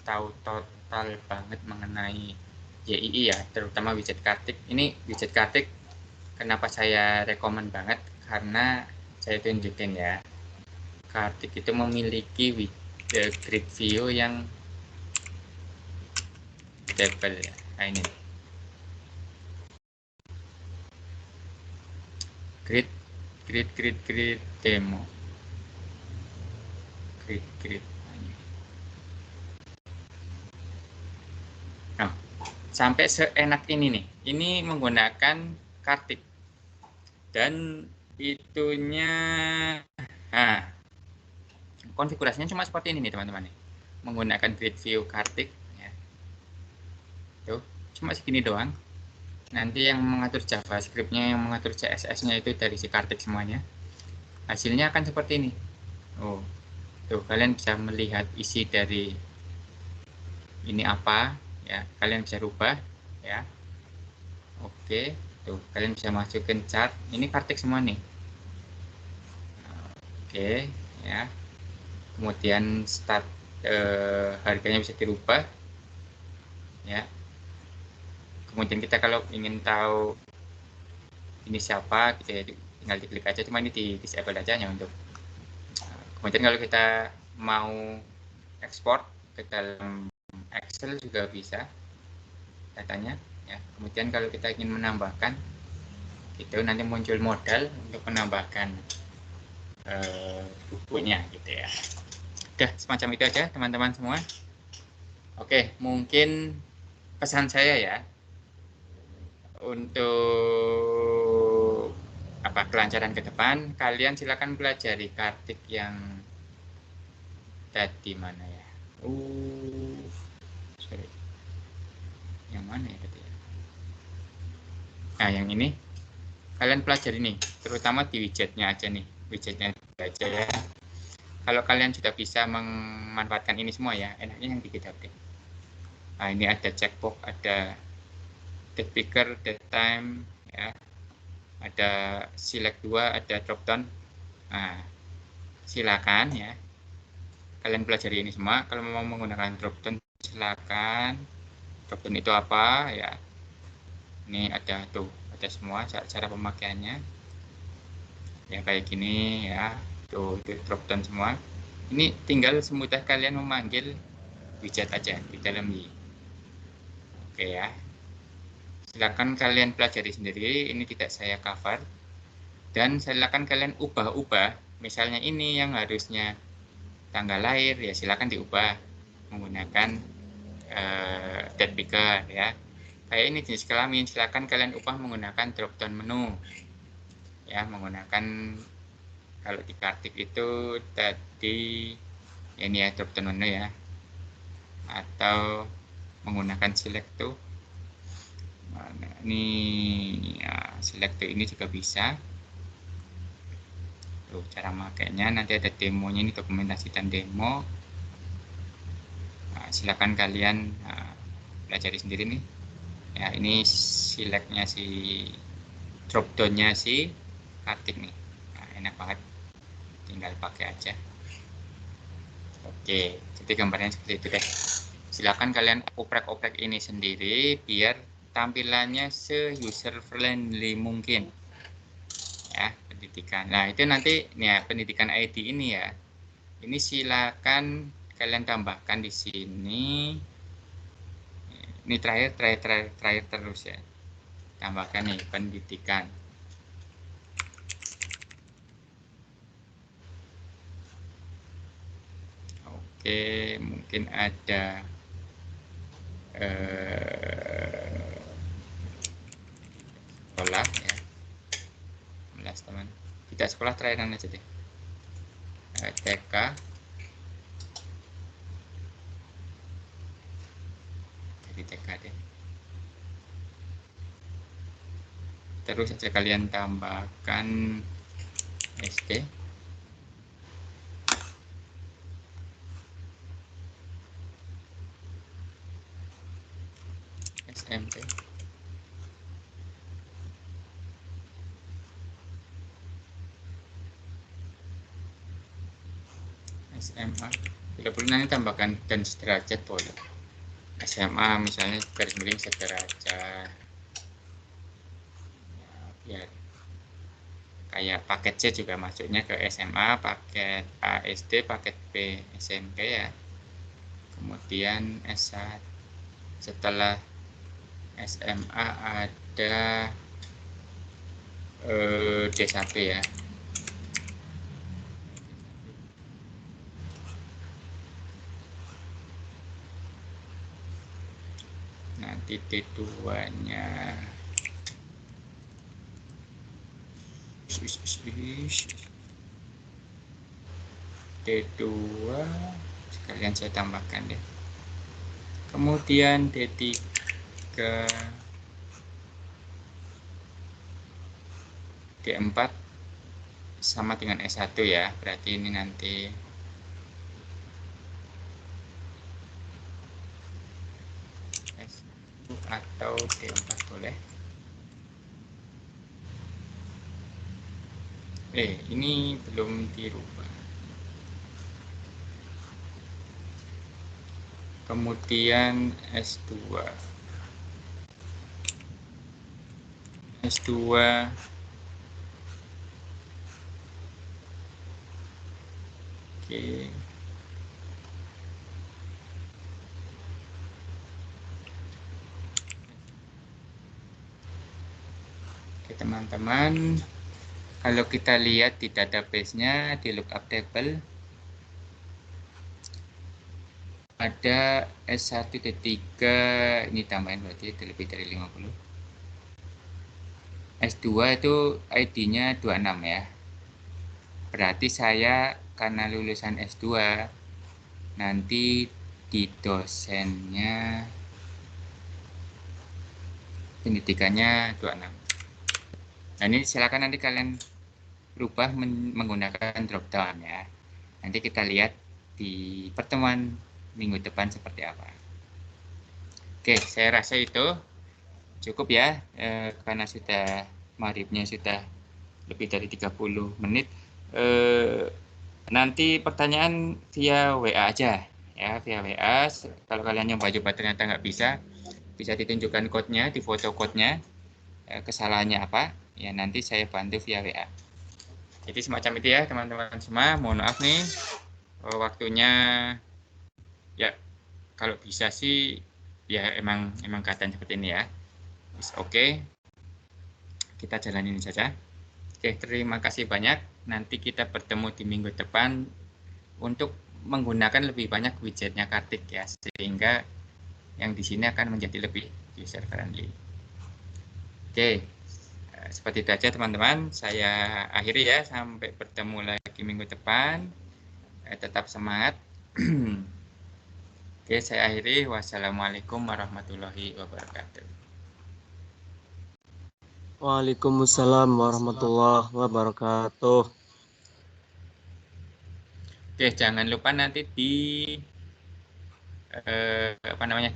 Speaker 1: tahu total banget mengenai YII ya, terutama widget Kartik. Ini widget Kartik kenapa saya rekomen banget, karena saya tunjukin ya, Kartik itu memiliki grid view yang table ya. Nah, ini grid demo, grid. Nah, sampai seenak ini nih, ini menggunakan Kartik dan itunya, nah konfigurasinya cuma seperti ini nih teman-teman, menggunakan grid view Kartik ya. Tuh, cuma segini doang. Nanti yang mengatur JavaScript-nya, yang mengatur CSS-nya itu dari si Kartik semuanya. Hasilnya akan seperti ini. Oh, tuh kalian bisa melihat isi dari ini apa ya, kalian bisa rubah ya. Oke, tuh kalian bisa masukin chart. Ini Kartik semua nih. Oke ya. kemudian start harganya bisa dirubah ya. Kemudian kita kalau ingin tahu ini siapa gitu ya, tinggal diklik aja, cuma ini di disable aja ya untuk. Kemudian kalau kita mau ekspor ke dalam Excel juga bisa datanya ya. Kemudian kalau kita ingin menambahkan itu nanti muncul modal untuk menambahkan bukunya gitu ya. Udah semacam itu aja teman-teman semua. Oke, mungkin pesan saya ya untuk kelancaran ke depan, kalian silakan pelajari Kartik yang tadi mana ya? Sorry. Yang mana ya tadi ya? Nah, yang ini kalian pelajari nih, terutama di widgetnya aja nih, widgetnya aja ya. Kalau kalian sudah bisa memanfaatkan ini semua ya, enaknya yang di GitHub deh. Nah, ini ada checkbox, ada date picker, date time, ya. Ada select 2, ada drop down. Nah, silakan ya. Kalian pelajari ini semua. Kalau mau menggunakan drop down, silakan. Drop down itu apa ya? Ini ada tuh, ada semua cara pemakaiannya. Ya kayak gini ya. Tuh, itu drop down semua. Ini tinggal semudah kalian memanggil widget aja di dalam Y. Oke ya. Silakan kalian pelajari sendiri, ini tidak saya cover. Dan silakan kalian ubah-ubah. Misalnya ini yang harusnya tanggal lahir, ya silakan diubah menggunakan date picker ya. Kayak ini jenis kelamin, silakan kalian ubah menggunakan drop down menu. Ya, menggunakan kalau di Kartik itu tadi ini ya drop down menu ya. Atau menggunakan select to. Mana ini ya, select to ini juga bisa. Tuh, cara makainya nanti ada demonya, ini dokumentasi dan demo. Nah, silakan kalian pelajari sendiri nih. Ya, ini selectnya si drop down-nya si Kartik nih. Nah, enak banget. Tinggal pakai aja. Oke, jadi gambarnya seperti itu deh. Silakan kalian oprek-oprek ini sendiri biar tampilannya se-user friendly mungkin. Ya, pendidikan. Nah, itu nanti ya pendidikan ID ini ya. Ini silakan kalian tambahkan di sini. Ini terakhir terus ya. Tambahkan nih pendidikan. Oke, mungkin ada sekolah ya. 11 teman. Tidak sekolah terakhiran aja deh. TK. Jadi TK deh. Terus saja kalian tambahkan SD. SMP. SMA. Bila perlu nanti tambahkan dan sederajat boleh. SMA misalnya garis miring sederajat. Ya, kayak paket C juga masuknya ke SMA, paket A SD, paket B SMP ya. Kemudian S1. Setelah SMA ada D1 ya. Nanti D2-nya D2 sekalian saya tambahkan deh. Kemudian D3 D4 sama dengan S1 ya. Berarti ini nanti S1 atau D4 boleh. Ini belum dirubah. kemudian S2. Oke. Oke, teman-teman. Kalau kita lihat di database-nya, di lookup table, ada S1.3, ini tambahin berarti lebih dari 50. S2 itu ID-nya 26 ya. Berarti saya karena lulusan S2, nanti di dosennya pendidikannya 26. Nah, ini silakan nanti kalian rubah menggunakan drop down ya. Nanti kita lihat di pertemuan minggu depan seperti apa. Oke, saya rasa itu cukup ya, karena sudah maghribnya sudah lebih dari 30 menit. Nanti pertanyaan via WA aja ya, via WA. Kalau kalian nyoba-coba ternyata nggak bisa ditunjukkan code-nya, di foto code-nya, kesalahannya apa, ya nanti saya bantu via WA. Jadi semacam itu ya teman-teman semua. Mohon maaf nih, waktunya ya kalau bisa sih ya emang keadaan seperti ini ya. Oke, kita jalanin saja. Oke, terima kasih banyak. Nanti kita bertemu di minggu depan untuk menggunakan lebih banyak widgetnya Kartik ya, sehingga yang di sini akan menjadi lebih user friendly. Oke, seperti itu aja teman-teman. Saya akhiri ya, sampai bertemu lagi minggu depan. Tetap semangat. Oke, saya akhiri. Wassalamualaikum warahmatullahi wabarakatuh.
Speaker 2: Waalaikumsalam warahmatullahi wabarakatuh.
Speaker 1: Oke, jangan lupa nanti di apa namanya